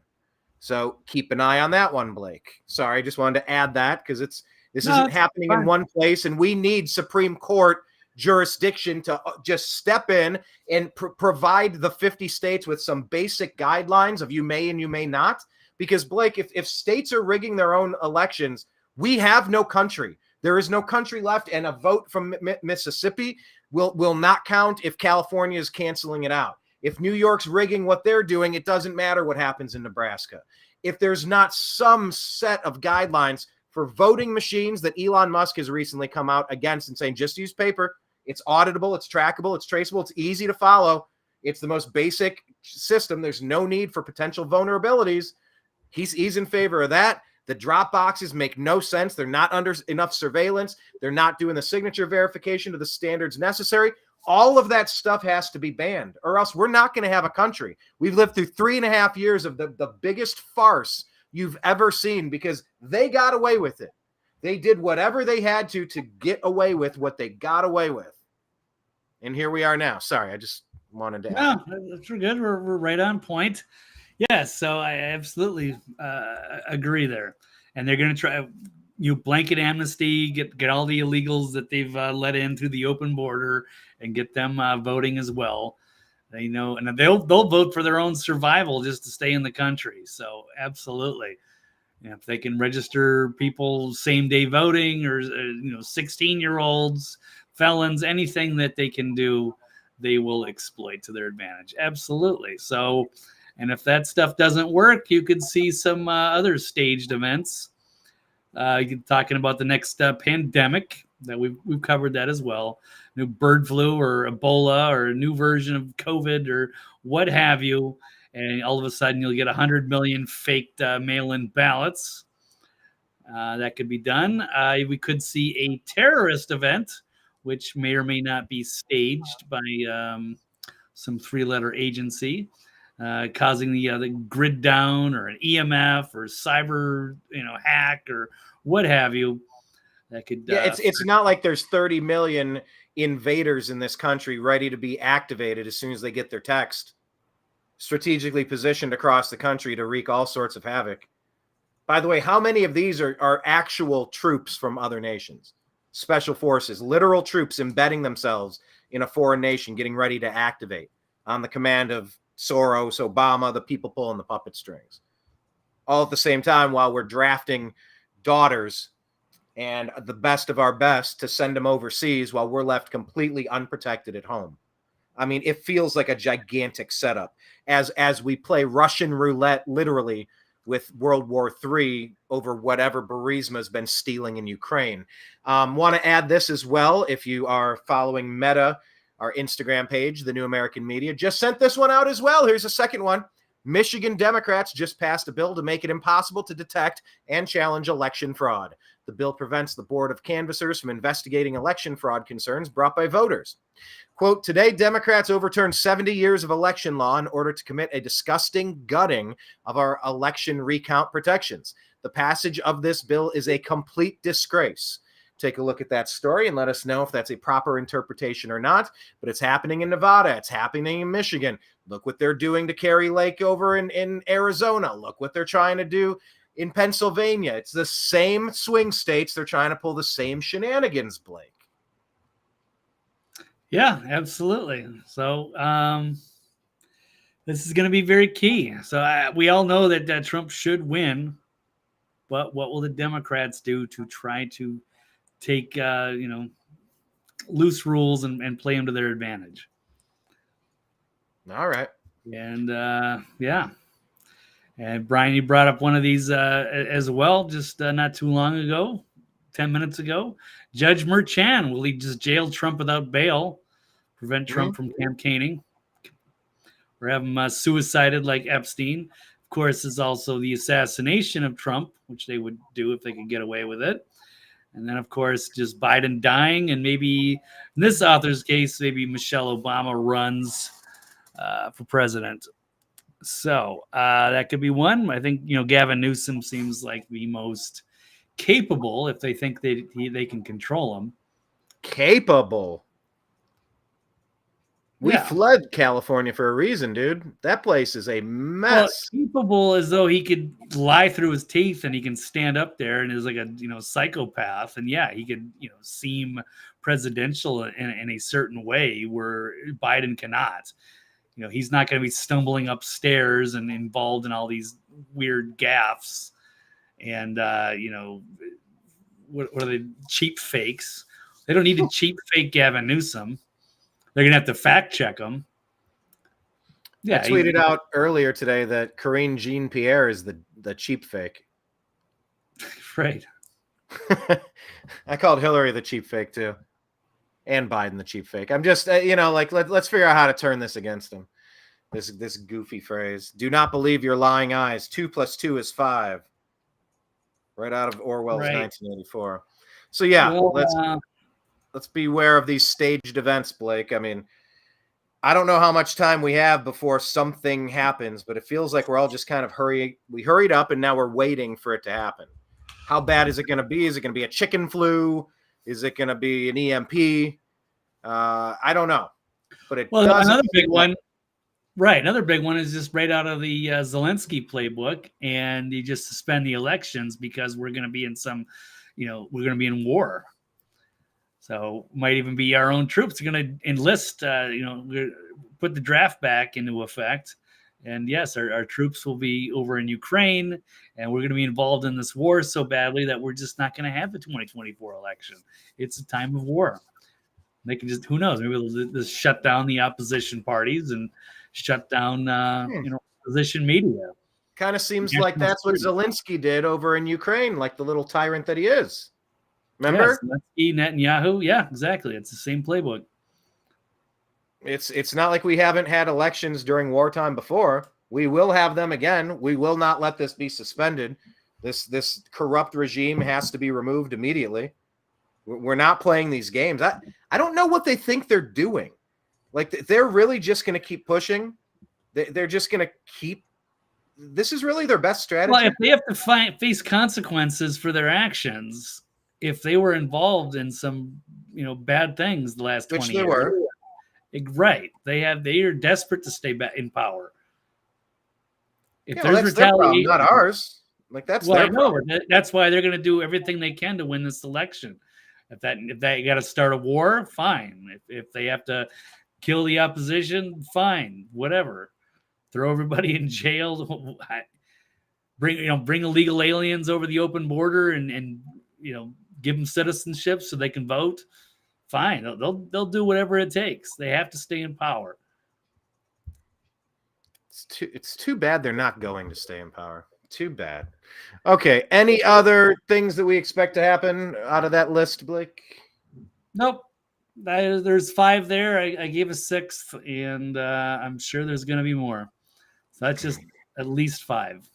So keep an eye on that one, Blake. Sorry, I just wanted to add that because this isn't happening in one place, and we need Supreme Court jurisdiction to just step in and provide the 50 states with some basic guidelines of you may and you may not. Because, Blake, if states are rigging their own elections, we have no country. There is no country left, and a vote from Mississippi will not count if California is canceling it out. If New York's rigging what they're doing, it doesn't matter what happens in Nebraska. If there's not some set of guidelines for voting machines that Elon Musk has recently come out against and saying, just use paper. It's auditable, it's trackable, it's traceable, it's easy to follow. It's the most basic system. There's no need for potential vulnerabilities. He's in favor of that. The drop boxes make no sense. They're not under enough surveillance. They're not doing the signature verification to the standards necessary. All of that stuff has to be banned, or else we're not going to have a country. We've lived through 3.5 years of the biggest farce you've ever seen because they got away with it. They did whatever they had to get away with what they got away with. And here we are now. Sorry, I just wanted to add. No, that's good. We're right on point. Yes, so I absolutely agree there. And they're going to try blanket amnesty, get all the illegals that they've let in through the open border and get them voting as well. They know, and they'll vote for their own survival just to stay in the country. So absolutely. If they can register people same day voting or 16-year-olds, felons, anything that they can do, they will exploit to their advantage. Absolutely. So, and if that stuff doesn't work, you could see some other staged events. You're talking about the next pandemic that we've covered that as well. New bird flu or Ebola or a new version of COVID or what have you. And all of a sudden you'll get 100 million faked mail-in ballots. That could be done. We could see a terrorist event, which may or may not be staged by some 3-letter agency, causing the grid down or an EMF or cyber hack or what have you. That could it's not like there's 30 million invaders in this country ready to be activated as soon as they get their text, strategically positioned across the country to wreak all sorts of havoc. By the way, how many of these are actual troops from other nations? Special forces, literal troops embedding themselves in a foreign nation, getting ready to activate on the command of Soros, Obama, the people pulling the puppet strings. All at the same time while we're drafting daughters and the best of our best to send them overseas while we're left completely unprotected at home. I mean, it feels like a gigantic setup as we play Russian roulette, literally, with World War III over whatever Burisma has been stealing in Ukraine. Want to add this as well. If you are following Meta, our Instagram page, the New American Media, just sent this one out as well. Here's a second one. Michigan Democrats just passed a bill to make it impossible to detect and challenge election fraud. The bill prevents the Board of Canvassers from investigating election fraud concerns brought by voters. Quote, today, Democrats overturned 70 years of election law in order to commit a disgusting gutting of our election recount protections. The passage of this bill is a complete disgrace. Take a look at that story and let us know if that's a proper interpretation or not. But it's happening in Nevada. It's happening in Michigan. Look what they're doing to Kerry Lake over in Arizona. Look what they're trying to do in Pennsylvania. It's the same swing states. They're trying to pull the same shenanigans, Blake. Yeah, absolutely. So this is going to be very key. So we all know that Trump should win, but what will the Democrats do to try to take loose rules and play them to their advantage? All right. And yeah. And Brian, you brought up one of these as well, just not too long ago, 10 minutes ago. Judge Merchan, will he just jail Trump without bail, prevent Trump from campaigning, or have him suicided like Epstein? Of course, there's also the assassination of Trump, which they would do if they could get away with it. And then, of course, just Biden dying, and maybe in this author's case, maybe Michelle Obama runs for president. So that could be one. I think, Gavin Newsom seems like the most capable if they think they can control him. Capable. We fled California for a reason, dude. That place is a mess. Well, capable as though he could lie through his teeth and he can stand up there and is like a psychopath. And yeah, he could seem presidential in a certain way where Biden cannot. He's not going to be stumbling upstairs and involved in all these weird gaffes. And, what are they? Cheap fakes. They don't need to cheap fake Gavin Newsom. They're going to have to fact check him. Yeah, I tweeted out earlier today that Karine Jean-Pierre is the cheap fake. Right. I called Hillary the cheap fake too. And Biden the cheap fake. I'm just, let's figure out how to turn this against him. This goofy phrase. Do not believe your lying eyes. 2 + 2 is 5. Right out of Orwell's 1984. So yeah, let's beware of these staged events, Blake. I mean, I don't know how much time we have before something happens, but it feels like we're all just kind of we hurried up and now we're waiting for it to happen. How bad is it going to be? Is it going to be a chicken flu? Is it going to be an EMP? I don't know. But another big one. Right. Another big one is just right out of the Zelensky playbook, and you just suspend the elections because we're going to be in we're going to be in war. So might even be our own troops are going to enlist, put the draft back into effect. And yes, our troops will be over in Ukraine, and we're going to be involved in this war so badly that we're just not going to have the 2024 election. It's a time of war. They can just, who knows, maybe they'll just shut down the opposition parties and shut down, opposition media. Kind of seems like that's what Zelensky did over in Ukraine, like the little tyrant that he is. Remember? Zelensky, Netanyahu. Yeah, exactly. It's the same playbook. It's not like we haven't had elections during wartime before. We will have them again. We will not let this be suspended. This corrupt regime has to be removed immediately. We're not playing these games. I don't know what they think they're doing. Like, they're really just going to keep pushing. They're just going to keep. This is really their best strategy. Well, if they have to face consequences for their actions, if they were involved in some, bad things the last 20 years. Which they were. Right. They are desperate to stay back in power. If there's that's their problem, not ours. Like, that's their problem. That's why they're going to do everything they can to win this election. If they got to start a war, fine. If they have to kill the opposition, fine. Whatever. Throw everybody in jail. Bring illegal aliens over the open border and give them citizenship so they can vote. Fine. They'll do whatever it takes. They have to stay in power. It's too bad they're not going to stay in power. Too bad. Okay. Any other things that we expect to happen out of that list, Blake? Nope. There's 5 there. I gave a 6th, and I'm sure there's going to be more. So that's just at least 5.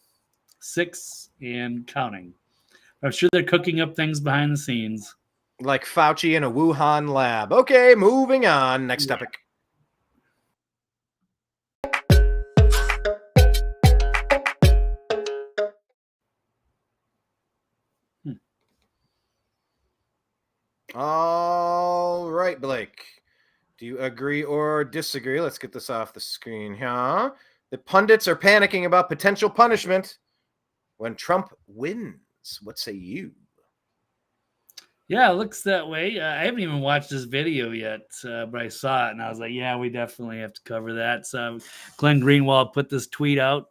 6 and counting. I'm sure they're cooking up things behind the scenes. Like Fauci in a Wuhan lab. Okay, moving on. Next topic. All right, Blake. Do you agree or disagree? Let's get this off the screen, huh? The pundits are panicking about potential punishment when Trump wins. What say you? Yeah, it looks that way. I haven't even watched this video yet, but I saw it, and I was like, yeah, we definitely have to cover that. So Glenn Greenwald put this tweet out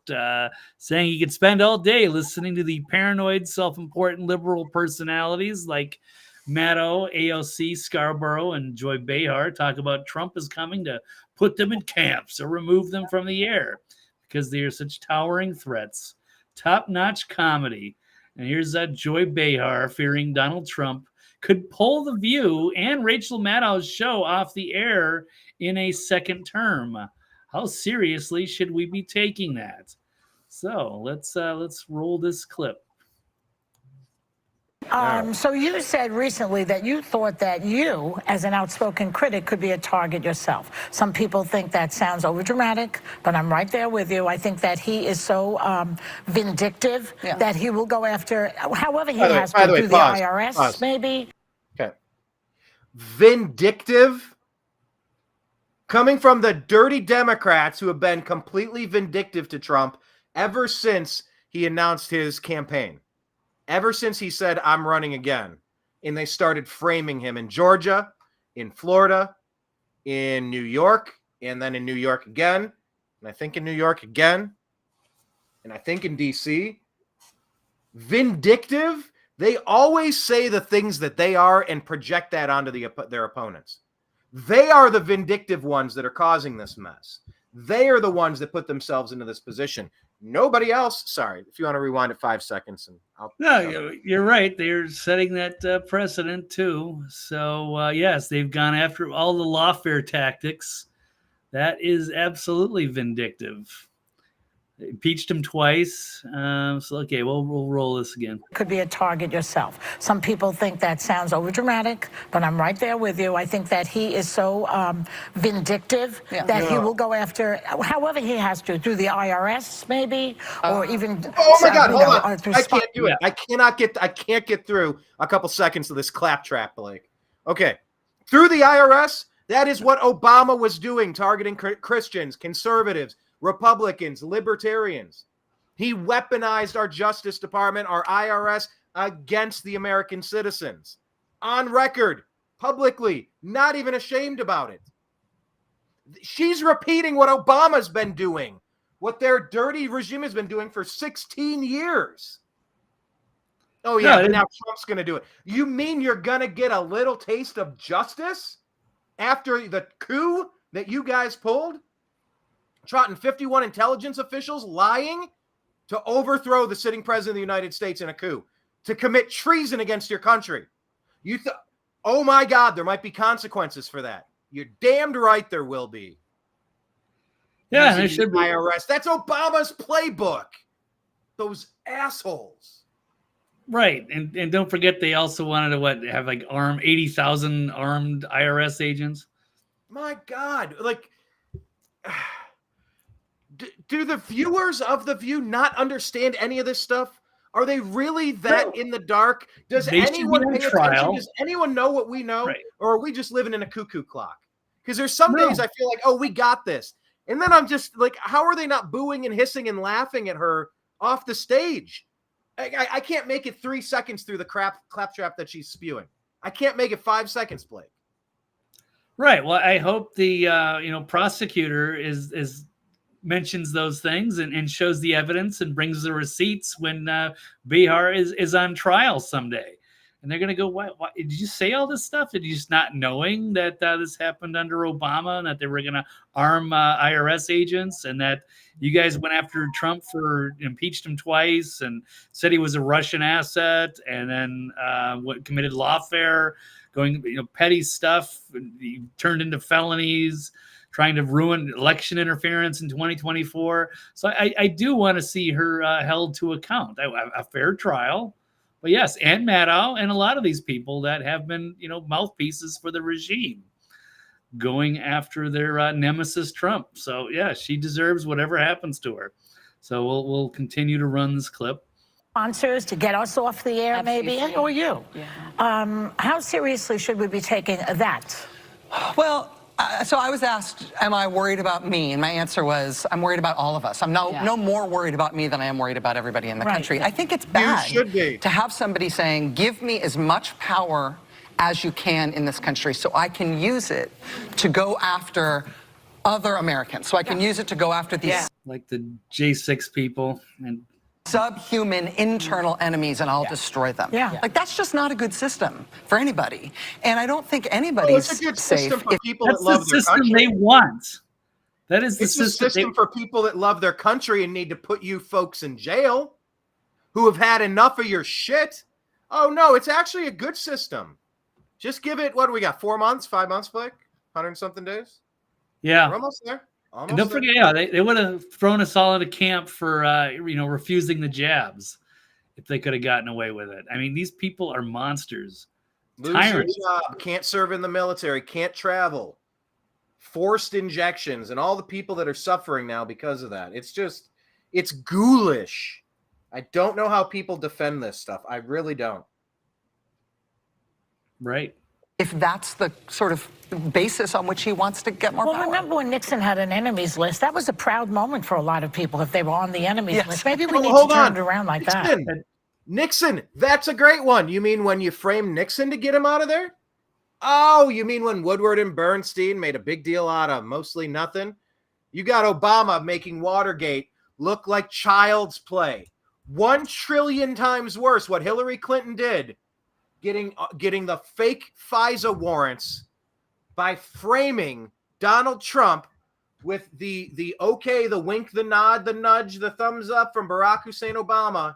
saying he could spend all day listening to the paranoid, self-important liberal personalities like Maddow, AOC, Scarborough, and Joy Behar talk about Trump is coming to put them in camps or remove them from the air because they are such towering threats. Top-notch comedy. And here's Joy Behar fearing Donald Trump could pull The View and Rachel Maddow's show off the air in a second term. How seriously should we be taking that? So let's roll this clip. So you said recently that you thought that you, as an outspoken critic, could be a target yourself. Some people think that sounds overdramatic, but I'm right there with you. I think that he is so vindictive that he will go after, however he has to, through the IRS, maybe. Okay. Vindictive? Coming from the dirty Democrats who have been completely vindictive to Trump ever since he announced his campaign. Ever since he said, I'm running again. And they started framing him in Georgia, in Florida, in New York, and then in New York again. And I think in New York again. And I think in D.C. Vindictive. They always say the things that they are and project that onto their opponents. They are the vindictive ones that are causing this mess. They are the ones that put themselves into this position. Nobody else. Sorry, if you want to rewind it 5 seconds. No, you're right. They're setting that precedent too. So, yes, they've gone after all the lawfare tactics. That is absolutely vindictive. They impeached him twice. Okay, we'll roll this again. Could be a target yourself. Some people think that sounds overdramatic, but I'm right there with you. I think that he is so vindictive that he will go after, however he has to, through the IRS maybe, or even. Oh my God! Hold on! I can't do it. I can't get through a couple seconds of this claptrap, Blake. Okay, through the IRS. That is what Obama was doing, targeting Christians, conservatives, Republicans, libertarians. He weaponized our Justice Department, our IRS, against the American citizens. On record, publicly, not even ashamed about it. She's repeating what Obama's been doing, what their dirty regime has been doing for 16 years. Oh, yeah, but now Trump's going to do it. You mean you're going to get a little taste of justice after the coup that you guys pulled? Trotting 51 intelligence officials lying to overthrow the sitting president of the United States in a coup, to commit treason against your country. Oh my God, there might be consequences for that. You're damned right there will be. Yeah, there should be. IRS. That's Obama's playbook. Those assholes. Right, and don't forget they also wanted to have 80,000 armed IRS agents. My God, do the viewers of The View not understand any of this stuff? Are they really that in the dark? Does anyone pay attention? Does anyone know what we know? Right. Or are we just living in a cuckoo clock? Because there's some days I feel like, oh, we got this. And then I'm just like, how are they not booing and hissing and laughing at her off the stage? I can't make it 3 seconds through the claptrap that she's spewing. I can't make it 5 seconds, Blake. Right. Well, I hope the prosecutor is mentions those things and shows the evidence and brings the receipts when Behar is on trial someday. And they're going to go, why did you say all this stuff? Did you just not knowing that this happened under Obama and that they were going to arm IRS agents and that you guys went after Trump for impeached him twice and said he was a Russian asset and then committed lawfare, going petty stuff, turned into felonies, trying to ruin election interference in 2024. So I do want to see her held to account, a fair trial. But yes, and Maddow and a lot of these people that have been, mouthpieces for the regime going after their nemesis Trump. So yeah, she deserves whatever happens to her. So we'll continue to run this clip. Sponsors to get us off the air, maybe, or you. Yeah. How seriously should we be taking that? Well, so I was asked, am I worried about me? And my answer was, I'm worried about all of us. I'm no more worried about me than I am worried about everybody in the country. I think it's bad to have somebody saying, give me as much power as you can in this country so I can use it to go after other Americans. So I can use it to go after these like the J6 people and subhuman internal enemies, and I'll destroy them. Like, that's just not a good system for anybody. And I don't think anybody's it's a good safe. System for people that's that love the their system country. they want. That is the It's a system for people that love their country and need to put you folks in jail who have had enough of your shit. Oh, no, it's actually a good system. Just give it, what do we got, 4 months, 5 months, Blake? 100 and something days? Yeah. We're almost there. And don't forget, yeah, they would have thrown us all into camp for, refusing the jabs if they could have gotten away with it. I mean, these people are monsters. Lose your job, can't serve in the military, can't travel, forced injections, and all the people that are suffering now because of that. It's ghoulish. I don't know how people defend this stuff. I really don't. Right. If that's the sort of basis on which he wants to get more power. Well, remember when Nixon had an enemies list? That was a proud moment for a lot of people if they were on the enemies list. Maybe we need to turn it around like that. Nixon, that's a great one. You mean when you framed Nixon to get him out of there? Oh, you mean when Woodward and Bernstein made a big deal out of mostly nothing? You got Obama making Watergate look like child's play. 1 trillion times worse what Hillary Clinton did, getting the fake FISA warrants by framing Donald Trump with the okay, the wink, the nod, the nudge, the thumbs up from Barack Hussein Obama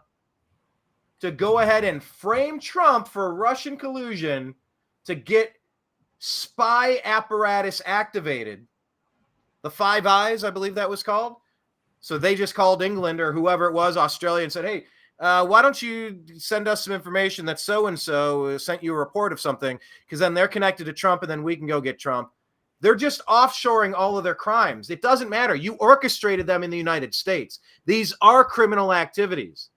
to go ahead and frame Trump for Russian collusion to get spy apparatus activated. The Five Eyes, I believe that was called. So they just called England or whoever it was, Australia, and said, hey, why don't you send us some information that so-and-so sent you a report of something, because then they're connected to Trump and then we can go get Trump. They're just offshoring all of their crimes. It doesn't matter. You orchestrated them in the United States. These are criminal activities.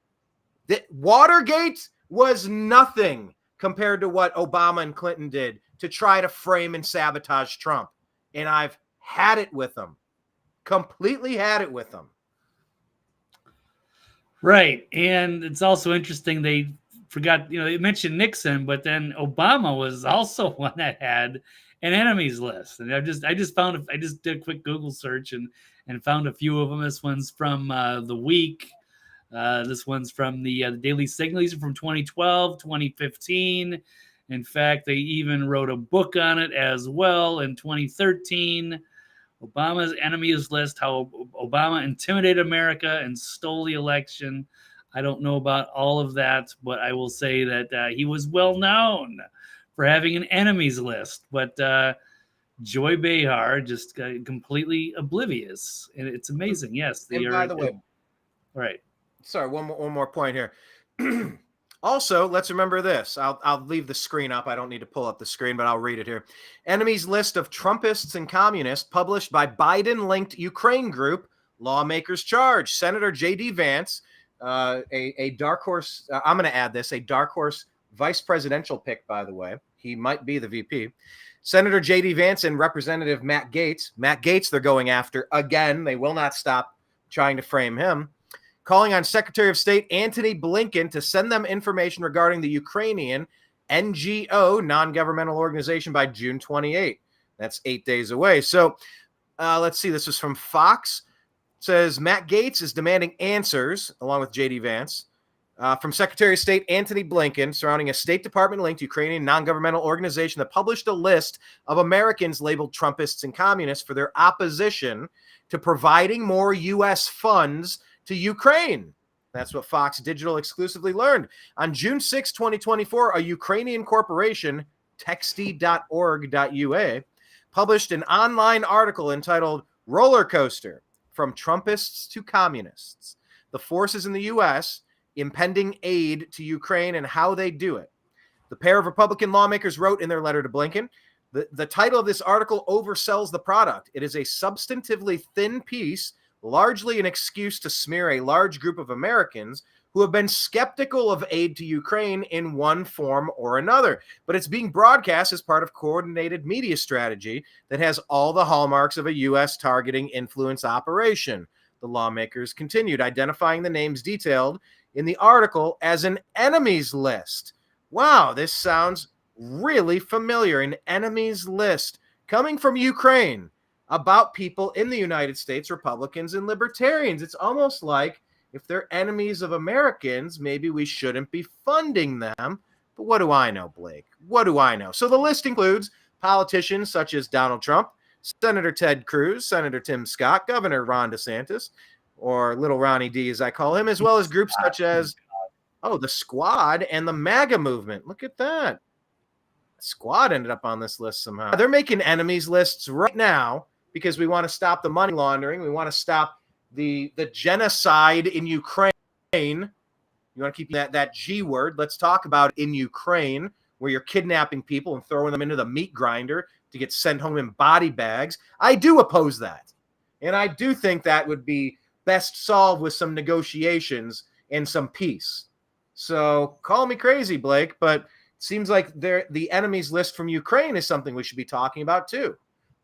Watergate was nothing compared to what Obama and Clinton did to try to frame and sabotage Trump. And I've had it with them. Completely had it with them. Right. And it's also interesting they forgot, they mentioned Nixon, but then Obama was also one that had an enemies list. And I just did a quick Google search and found a few of them. This one's from The Week. This one's from the Daily Signal. These are from 2012, 2015. In fact, they even wrote a book on it as well in 2013. Obama's enemies list, how Obama intimidated America and stole the election. I don't know about all of that, but I will say that he was well known for having an enemies list. But Joy Behar just got completely oblivious. And it's amazing. Yes. And by the way, right. Sorry, one more point here. Also, let's remember this. I'll leave the screen up. I don't need to pull up the screen, but I'll read it here. Enemies list of Trumpists and communists published by Biden-linked Ukraine group. Lawmakers charge. Senator J.D. Vance, a dark horse. I'm going to add this. A dark horse vice presidential pick, by the way. He might be the VP. Senator J.D. Vance and Representative Matt Gaetz. Matt Gaetz they're going after again. They will not stop trying to frame him. Calling on Secretary of State Antony Blinken to send them information regarding the Ukrainian NGO, non-governmental organization, by June 28. That's 8 days away. So let's see. This was from Fox. It says Matt Gaetz is demanding answers, along with J.D. Vance, from Secretary of State Antony Blinken surrounding a State Department-linked Ukrainian non-governmental organization that published a list of Americans labeled Trumpists and communists for their opposition to providing more U.S. funds to Ukraine. That's what Fox Digital exclusively learned. On June 6, 2024, a Ukrainian corporation, texty.org.ua, published an online article entitled Roller Coaster, From Trumpists to Communists, the Forces in the U.S. Impending Aid to Ukraine and How They Do It. The pair of Republican lawmakers wrote in their letter to Blinken, the title of this article oversells the product. It is a substantively thin piece, largely an excuse to smear a large group of Americans who have been skeptical of aid to Ukraine in one form or another. But it's being broadcast as part of coordinated media strategy that has all the hallmarks of a U.S. targeting influence operation. The lawmakers continued, identifying the names detailed in the article as an enemies list. Wow, this sounds really familiar. An enemies list coming from Ukraine about people in the United States, Republicans and libertarians. It's almost like if they're enemies of Americans, maybe we shouldn't be funding them. But what do I know, Blake? What do I know? So the list includes politicians such as Donald Trump, Senator Ted Cruz, Senator Tim Scott, Governor Ron DeSantis, or Little Ronnie D, as I call him, as well as groups such as, the Squad and the MAGA movement. Look at that. Squad ended up on this list somehow. They're making enemies lists right now because we want to stop the money laundering. We want to stop the genocide in Ukraine. You want to keep that G word. Let's talk about in Ukraine, where you're kidnapping people and throwing them into the meat grinder to get sent home in body bags. I do oppose that. And I do think that would be best solved with some negotiations and some peace. So call me crazy, Blake, but it seems like the enemies list from Ukraine is something we should be talking about too.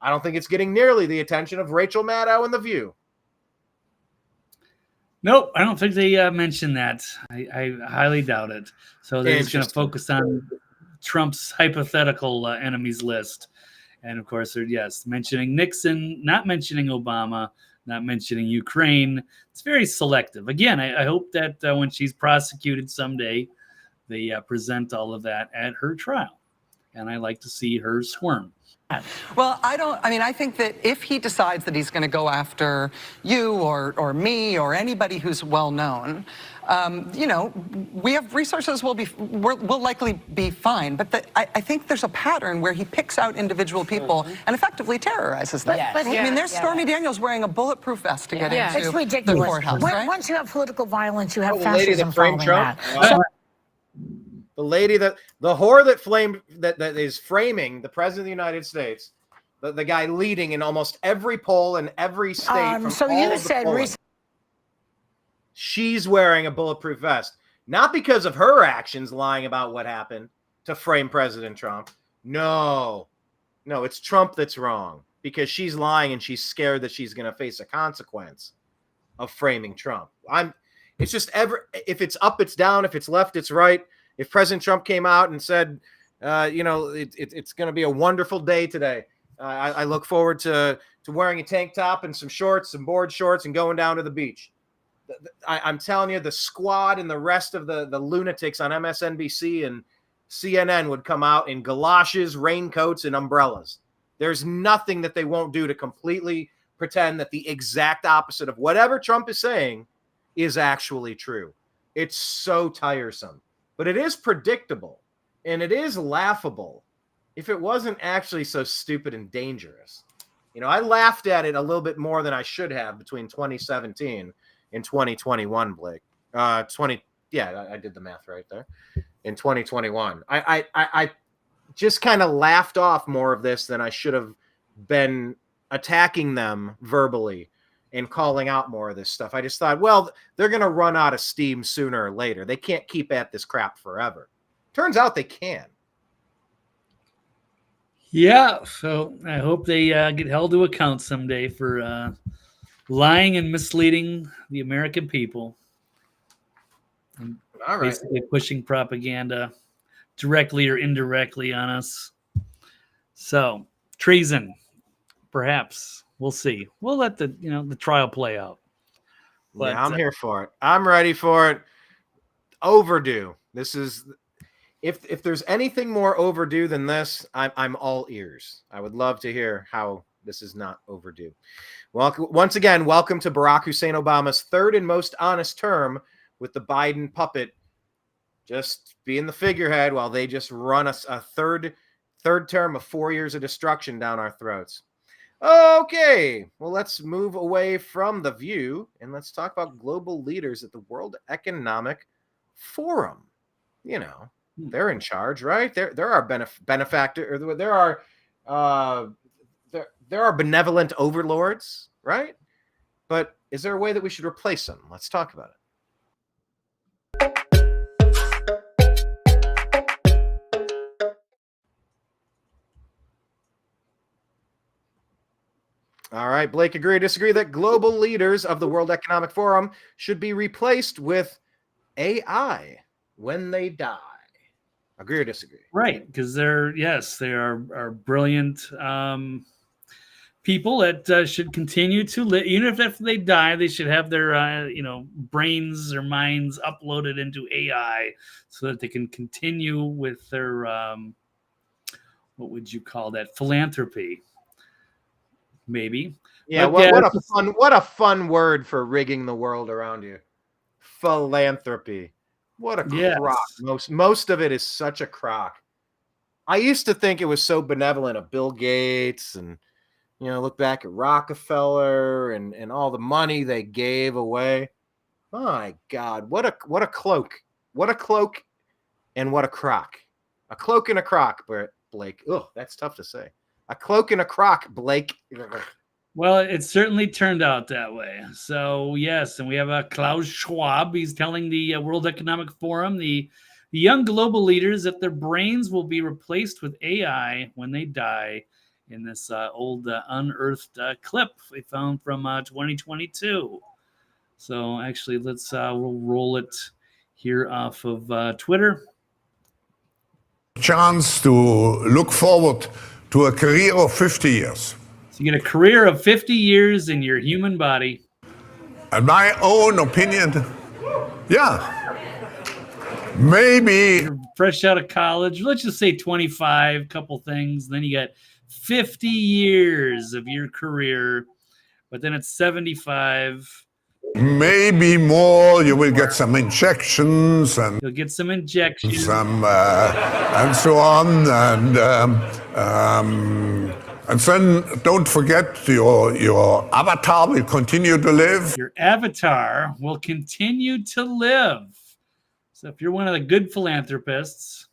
I don't think it's getting nearly the attention of Rachel Maddow and The View. Nope, I don't think they mentioned that. I highly doubt it. So they're just going to focus on Trump's hypothetical enemies list. And of course, they're, mentioning Nixon, not mentioning Obama, not mentioning Ukraine. It's very selective. Again, I hope that when she's prosecuted someday, they present all of that at her trial. And I like to see her squirm. Well, I think that if he decides that he's going to go after you or me or anybody who's well known, we have resources. We'll likely be fine. But I think there's a pattern where he picks out individual people and effectively terrorizes them. Yes. I mean, there's Stormy Daniels wearing a bulletproof vest to get into It's ridiculous. the courthouse. Right? Once you have political violence, you have The lady fascism that framed following Trump. that. The whore that is framing the president of the United States, the guy leading in almost every poll in every state. So you said recently, she's wearing a bulletproof vest, not because of her actions lying about what happened to frame President Trump. No, it's Trump that's wrong because she's lying and she's scared that she's going to face a consequence of framing Trump. It's just if it's up, it's down. If it's left, it's right. If President Trump came out and said, it's going to be a wonderful day today. I look forward to wearing a tank top and some shorts, some board shorts, and going down to the beach. I'm telling you, the Squad and the rest of the lunatics on MSNBC and CNN would come out in galoshes, raincoats, and umbrellas. There's nothing that they won't do to completely pretend that the exact opposite of whatever Trump is saying is actually true. It's so tiresome. But it is predictable, and it is laughable if it wasn't actually so stupid and dangerous. I laughed at it a little bit more than I should have between 2017 and 2021, Blake. I did the math right there. In 2021. I just kind of laughed off more of this than I should have been attacking them verbally and calling out more of this stuff. I just thought, well, they're going to run out of steam sooner or later. They can't keep at this crap forever. Turns out they can. Yeah, so I hope they get held to account someday for lying and misleading the American people. And all right. Basically pushing propaganda directly or indirectly on us. So, treason, perhaps. We'll see. We'll let the trial play out. But, I'm here for it. I'm ready for it. Overdue. This is if there's anything more overdue than this, I'm all ears. I would love to hear how this is not overdue. Once again, welcome to Barack Hussein Obama's third and most honest term, with the Biden puppet just being the figurehead while they just run a third term of 4 years of destruction down our throats. Okay, well, let's move away from The View and let's talk about global leaders at the World Economic Forum. They're in charge, right? There are benefactor, or there are benevolent overlords, right? But is there a way that we should replace them? Let's talk about it. All right, Blake, agree or disagree that global leaders of the World Economic Forum should be replaced with AI when they die? Agree or disagree? Right, because they are brilliant people that should continue to live. Even if they die, they should have their brains, their minds uploaded into AI so that they can continue with their what would you call that, philanthropy. maybe. Yeah, But what a fun word for rigging the world around you. Philanthropy. What a crock. Most of it is such a crock. I used to think it was so benevolent of Bill Gates, and look back at Rockefeller and all the money they gave away. My God, what a cloak. What a cloak and what a crock. A cloak and a crock, Blake. Oh, that's tough to say. A cloak and a crock, Blake. Well, it certainly turned out that way. So, yes, and we have Klaus Schwab. He's telling the World Economic Forum, the young global leaders, that their brains will be replaced with AI when they die in this old unearthed clip they found from 2022. So, actually, we'll roll it here off of Twitter. Chance to look forward to a career of 50 years. So you get a career of 50 years in your human body. In my own opinion, yeah, maybe. You're fresh out of college, let's just say 25, couple things. Then you got 50 years of your career, but then it's 75. Maybe more. You will get some injections, and you'll get some injections, and so on, and then don't forget your avatar will continue to live. Your avatar will continue to live. So if you're one of the good philanthropists,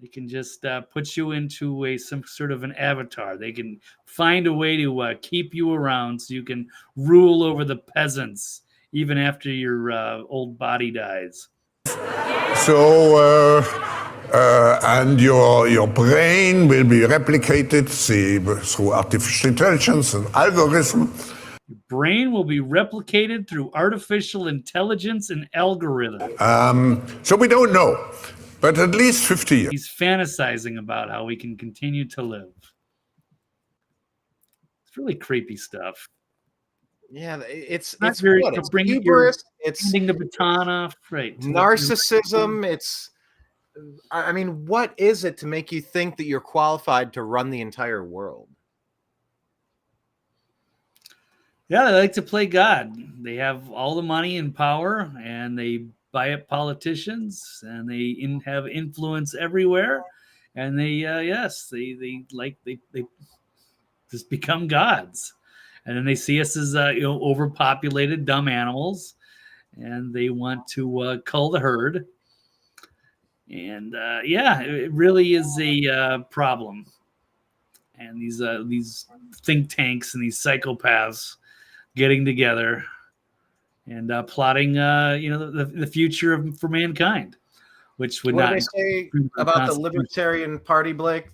they can just put you into some sort of an avatar. They can find a way to keep you around so you can rule over the peasants even after your old body dies. So, and your brain will be replicated through artificial intelligence and algorithm. Your brain will be replicated through artificial intelligence and algorithm. So we don't know. But at least 50 years. He's fantasizing about how we can continue to live. It's really creepy stuff. Yeah, it's very what? It's hubris. It's handing the baton off, right? Narcissism. I mean, what is it to make you think that you're qualified to run the entire world? Yeah, they like to play God. They have all the money and power, and they buy up politicians, and they have influence everywhere, and they just become gods, and then they see us as overpopulated dumb animals, and they want to cull the herd, and it really is a problem. And these think tanks and these psychopaths getting together and plotting, the future for mankind, which would not. What do they say about the Libertarian Party, Blake?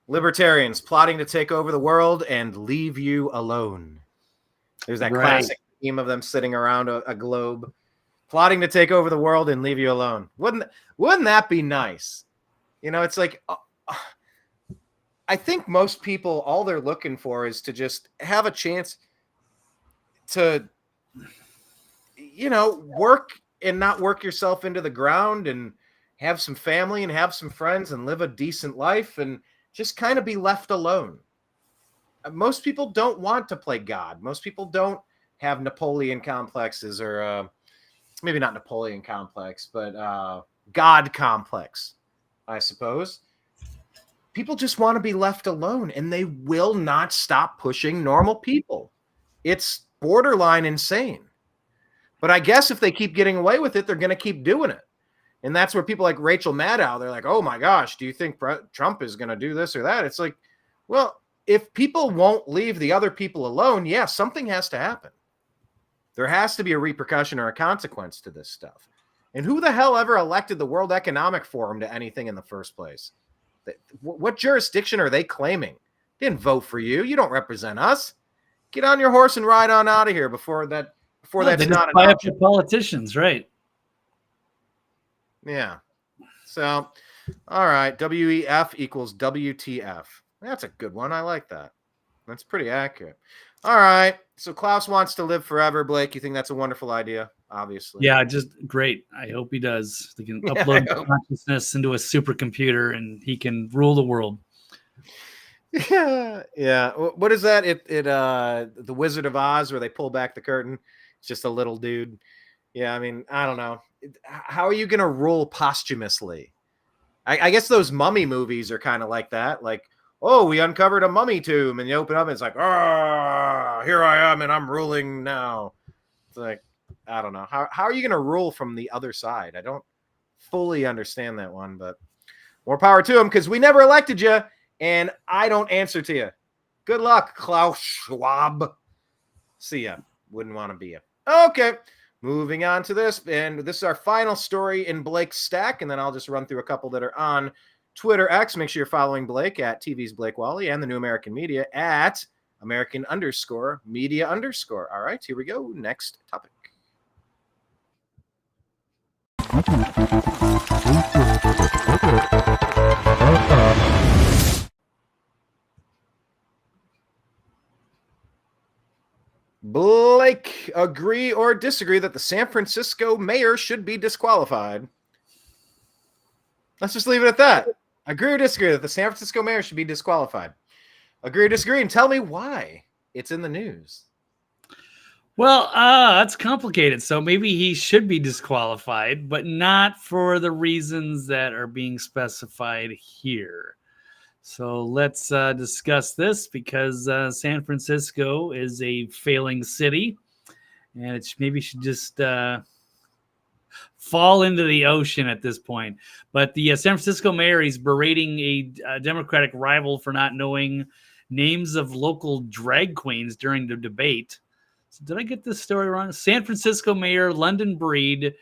Libertarians plotting to take over the world and leave you alone. There's that classic theme of them sitting around a globe, plotting to take over the world and leave you alone. Wouldn't that be nice? It's like, I think most people, all they're looking for is to just have a chance to work and not work yourself into the ground, and have some family and have some friends and live a decent life and just kind of be left alone. Most people don't want to play God. Most people don't have Napoleon complexes, or maybe not Napoleon complex, but God complex, I suppose. People just want to be left alone, and they will not stop pushing normal people. It's borderline insane. But I guess if they keep getting away with it, they're going to keep doing it. And that's where people like Rachel Maddow, they're like, oh my gosh, do you think Trump is going to do this or that? It's like, well, if people won't leave the other people alone, something has to happen. There has to be a repercussion or a consequence to this stuff. And who the hell ever elected the World Economic Forum to anything in the first place? What jurisdiction are they claiming? They didn't vote for you. You don't represent us. Get on your horse and ride on out of here before that's not an option. Politicians, right? Yeah. So, all right. WEF equals WTF. That's a good one. I like that. That's pretty accurate. All right. So Klaus wants to live forever. Blake, you think that's a wonderful idea? Obviously. Yeah, just great. I hope he does. They can upload consciousness into a supercomputer and he can rule the world. Yeah. What is that? The Wizard of Oz, where they pull back the curtain. It's just a little dude. Yeah, I mean, I don't know. How are you gonna rule posthumously? I guess those mummy movies are kind of like that. Like, oh, we uncovered a mummy tomb, and you open up, and it's like, ah, here I am, and I'm ruling now. It's like, I don't know. How are you gonna rule from the other side? I don't fully understand that one, but more power to him, because we never elected you, and I don't answer to you. Good luck, Klaus Schwab. See ya. Wouldn't want to be you. Okay. Moving on to this, and this is our final story in Blake's stack, and then I'll just run through a couple that are on Twitter X. Make sure you're following Blake at TV's Blake Walley and the New American Media at American_Media_. All right, here we go. Next topic. Blake, agree or disagree that the San Francisco mayor should be disqualified? Let's just leave it at that. Agree or disagree that the San Francisco mayor should be disqualified? Agree or disagree, and tell me why it's in the news. Well, that's complicated. So maybe he should be disqualified, but not for the reasons that are being specified here. So let's discuss this, because San Francisco is a failing city, and it maybe should just fall into the ocean at this point. But the San Francisco mayor is berating a Democratic rival for not knowing names of local drag queens during the debate. So did I get this story wrong? San Francisco mayor London Breed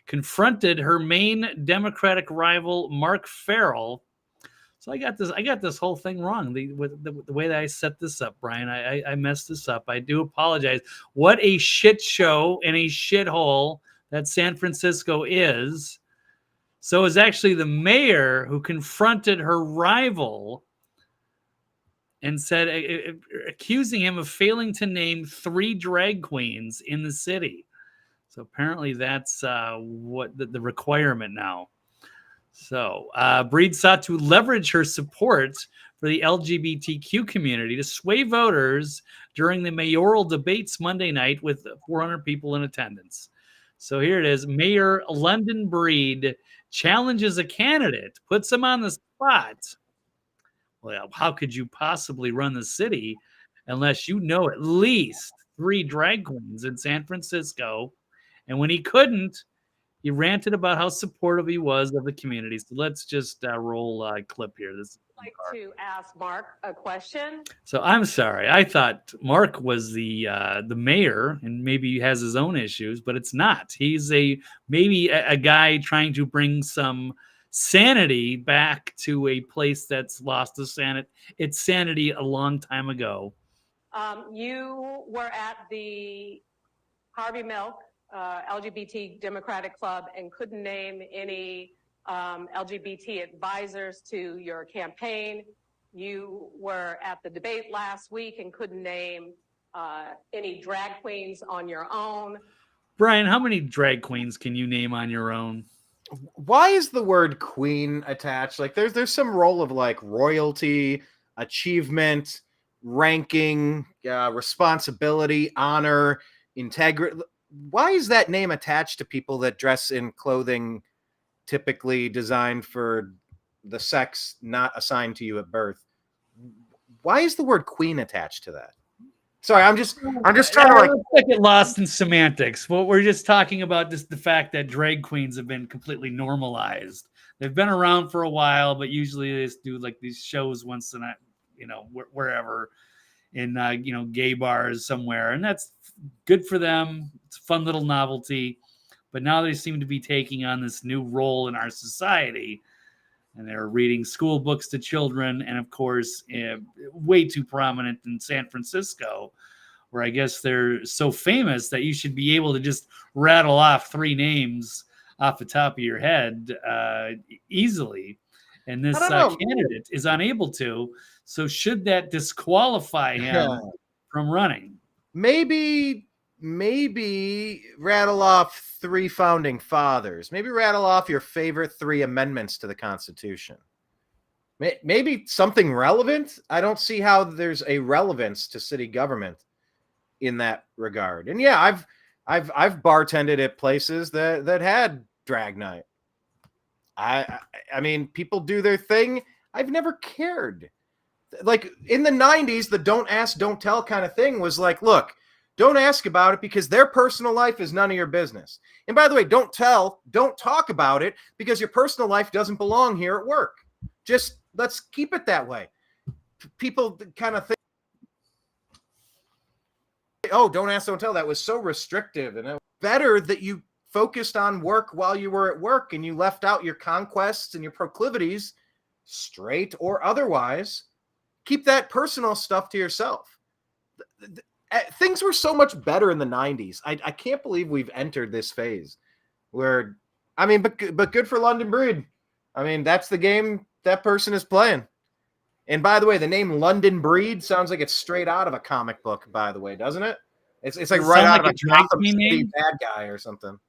confronted her main Democratic rival, Mark Farrell. So I got this whole thing wrong. The way that I set this up, Brian, I messed this up. I do apologize. What a shit show and a shithole that San Francisco is. So it was actually the mayor who confronted her rival and said, accusing him of failing to name 3 drag queens in the city. So apparently that's what the requirement now. So Breed sought to leverage her support for the LGBTQ community to sway voters during the mayoral debates Monday night with 400 people in attendance. So here it is. Mayor London Breed challenges a candidate, puts him on the spot. Well, how could you possibly run the city unless you know at least 3 drag queens in San Francisco? And when he couldn't, he ranted about how supportive he was of the community. So let's just roll a clip here. This I'd like to ask Mark a question. So I'm sorry. I thought Mark was the mayor, and maybe he has his own issues, but it's not. He's maybe a guy trying to bring some sanity back to a place that's lost its sanity a long time ago. You were at the Harvey Milk LGBT Democratic Club and couldn't name any LGBT advisors to your campaign. You were at the debate last week and couldn't name any drag queens on your own. Brian, how many drag queens can you name on your own? Why is the word queen attached? Like there's some role of like royalty, achievement, ranking, responsibility, honor, integrity. Why is that name attached to people that dress in clothing typically designed for the sex not assigned to you at birth? Why is the word queen attached to that? Sorry, I'm just trying to let's get lost in semantics. Well, we're just talking about just the fact that drag queens have been completely normalized. They've been around for a while, but usually they just do like these shows once in a, wherever in gay bars somewhere, and that's good for them. It's a fun little novelty, but now they seem to be taking on this new role in our society, and they're reading school books to children, and of course way too prominent in San Francisco, where I guess they're so famous that you should be able to just rattle off 3 names off the top of your head easily, and this candidate is unable to. So should that disqualify him from running? Maybe rattle off 3 founding fathers. Maybe rattle off your favorite 3 amendments to the Constitution. Maybe something relevant. I don't see how there's a relevance to city government in that regard. And yeah, I've bartended at places that had drag night. I mean, people do their thing. I've never cared. Like in the 90s, the don't ask, don't tell kind of thing was like, look, don't ask about it because their personal life is none of your business. And by the way, don't talk about it because your personal life doesn't belong here at work. Just let's keep it that way. People kind of think, oh, don't ask, don't tell. That was so restrictive. And it was better that you focused on work while you were at work and you left out your conquests and your proclivities, straight or otherwise. Keep that personal stuff to yourself. Things were so much better in the 90s. I can't believe we've entered this phase where, I mean, but good for London Breed. I mean, that's the game that person is playing. And by the way, the name London Breed sounds like it's straight out of a comic book, by the way, doesn't it? It's like right out of a Gotham City bad guy or something.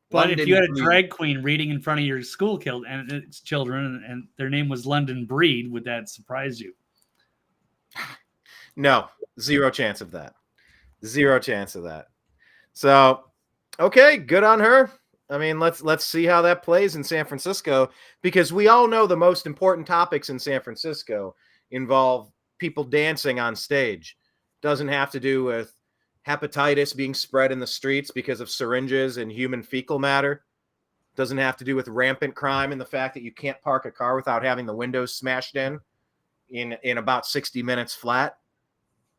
But London if you had a Breed. drag queen reading in front of your school and its children and their name was London Breed, would that surprise you? No, zero chance of that. Zero chance of that. So, okay, good on her. I mean, let's see how that plays in San Francisco, because we all know the most important topics in San Francisco involve people dancing on stage. Doesn't have to do with hepatitis being spread in the streets because of syringes and human fecal matter. Doesn't have to do with rampant crime and the fact that you can't park a car without having the windows smashed in about 60 minutes flat.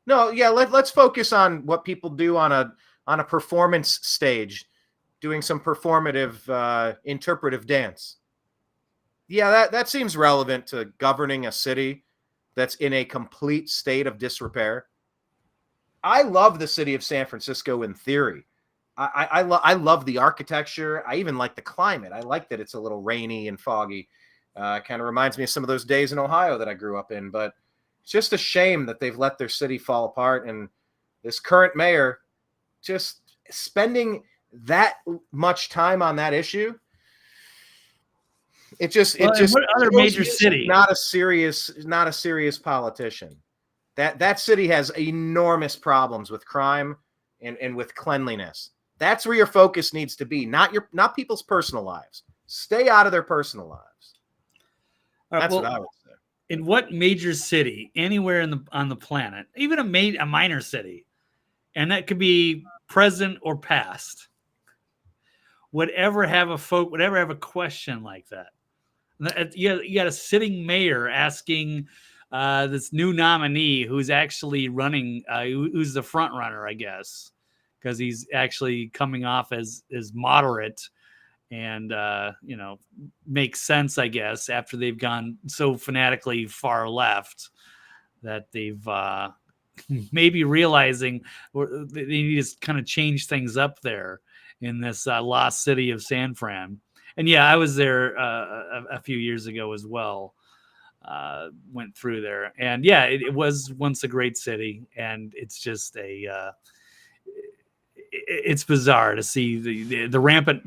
No, yeah, let's focus on what people do on a performance stage, doing some performative interpretive dance. Yeah, that seems relevant to governing a city that's in a complete state of disrepair. I love the city of San Francisco in theory. I love the architecture. I even like the climate. I like that it's a little rainy and foggy. Kind of reminds me of some of those days in Ohio that I grew up in. But it's just a shame that they've let their city fall apart. And this current mayor just spending that much time on that issue. It just what other major city? Not a serious politician. That city has enormous problems with crime and with cleanliness. That's where your focus needs to be, not people's personal lives. Stay out of their personal lives. That's what I would say. In what major city, anywhere on the planet, even a minor city, and that could be present or past, would ever have a question like that? You got a sitting mayor asking this new nominee who's actually running, who's the front runner, I guess, because he's actually coming off as moderate and, makes sense, I guess, after they've gone so fanatically far left that they've maybe realizing they need to kind of change things up there in this lost city of San Fran. And yeah, I was there a few years ago as well. Went through there, and yeah, it was once a great city, and it's just it's bizarre to see the rampant.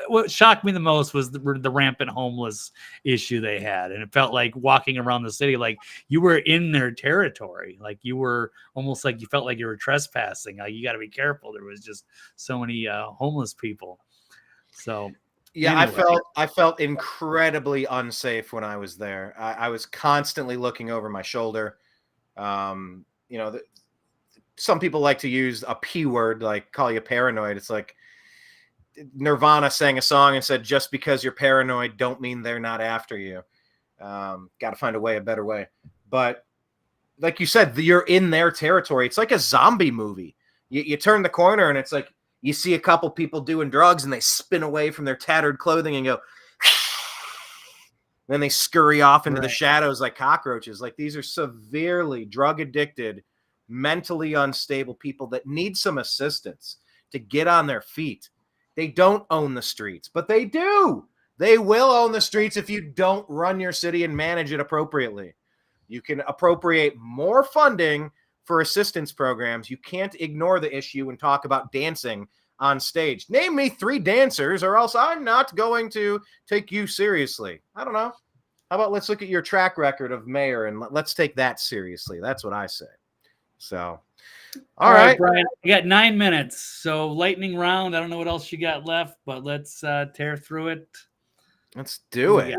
What shocked me the most was the rampant homeless issue they had, and it felt like walking around the city like you were in their territory, like you were almost like you felt like you were trespassing. Like you got to be careful. There was just so many homeless people. So. Yeah, anyway. I felt incredibly unsafe when I was there. I was constantly looking over my shoulder. Some people like to use a P word, like call you paranoid. It's like Nirvana sang a song and said, just because you're paranoid don't mean they're not after you. Got to find a better way. But like you said, you're in their territory. It's like a zombie movie. You turn the corner and it's like, you see a couple people doing drugs and they spin away from their tattered clothing and go, then they scurry off into the shadows like cockroaches. Like these are severely drug addicted, mentally unstable people that need some assistance to get on their feet. They don't own the streets, but they do. They will own the streets if you don't run your city and manage it appropriately. You can appropriate more funding for assistance programs. You can't ignore the issue and talk about dancing on stage. Name me 3 dancers or else I'm not going to take you seriously. I don't know. How about let's look at your track record of mayor and let's take that seriously. That's what I say. So, all right, Brian, you got 9 minutes. So lightning round. I don't know what else you got left, but let's tear through it. Let's do it.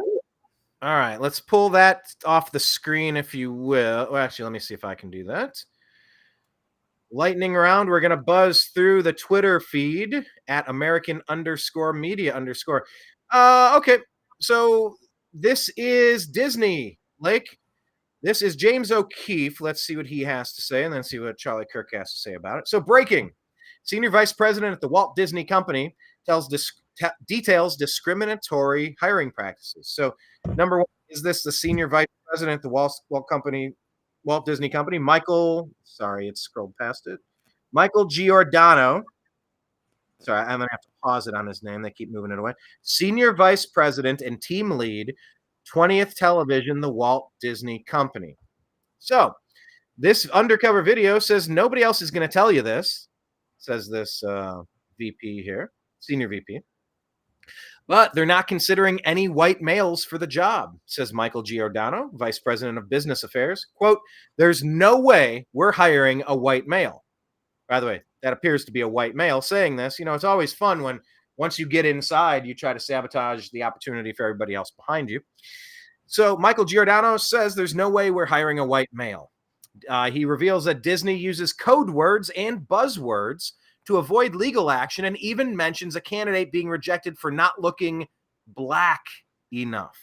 All right, let's pull that off the screen, if you will. Well, actually, let me see if I can do that. Lightning round. We're going to buzz through the Twitter feed at American_media_. Okay, so this is Disney, Lake. This is James O'Keefe. Let's see what he has to say and then see what Charlie Kirk has to say about it. So breaking. Senior Vice President at the Walt Disney Company details discriminatory hiring practices. So number one, is this the Senior Vice President at the Walt Disney Company? Sorry, it's scrolled past it. Michael Giordano. Sorry, I'm going to have to pause it on his name. They keep moving it away. Senior Vice President and Team Lead, 20th Television, the Walt Disney Company. So this undercover video says nobody else is going to tell you this, says this VP here, Senior VP. But they're not considering any white males for the job, says Michael Giordano, Vice President of Business Affairs. Quote, there's no way we're hiring a white male. By the way, that appears to be a white male saying this. You know, it's always fun when once you get inside, you try to sabotage the opportunity for everybody else behind you. So Michael Giordano says there's no way we're hiring a white male. He reveals that Disney uses code words and buzzwords to avoid legal action and even mentions a candidate being rejected for not looking black enough.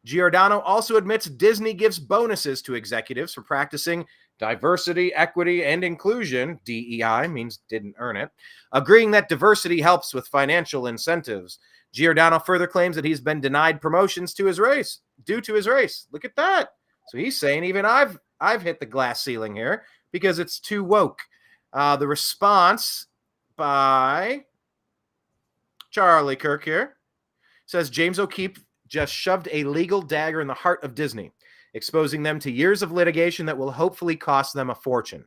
Giordano also admits Disney gives bonuses to executives for practicing diversity, equity, and inclusion. DEI means didn't earn it. Agreeing that diversity helps with financial incentives. Giordano further claims that he's been denied promotions due to his race. Look at that. So he's saying even I've hit the glass ceiling here because it's too woke. The response by Charlie Kirk here says James O'Keefe just shoved a legal dagger in the heart of Disney, exposing them to years of litigation that will hopefully cost them a fortune.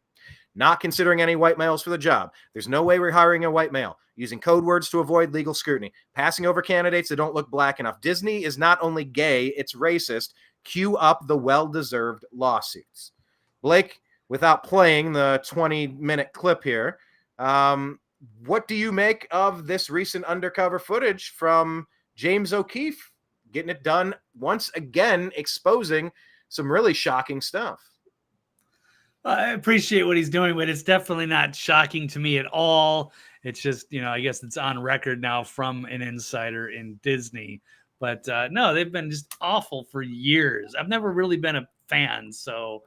Not considering any white males for the job. There's no way we're hiring a white male. Using code words to avoid legal scrutiny. Passing over candidates that don't look black enough. Disney is not only gay, it's racist. Cue up the well-deserved lawsuits. Blake, without playing the 20-minute clip here, what do you make of this recent undercover footage from James O'Keefe getting it done once again, exposing some really shocking stuff? I appreciate what he's doing, but it's definitely not shocking to me at all. It's just, you know, I guess it's on record now from an insider in Disney. But no, they've been just awful for years. I've never really been a fan, so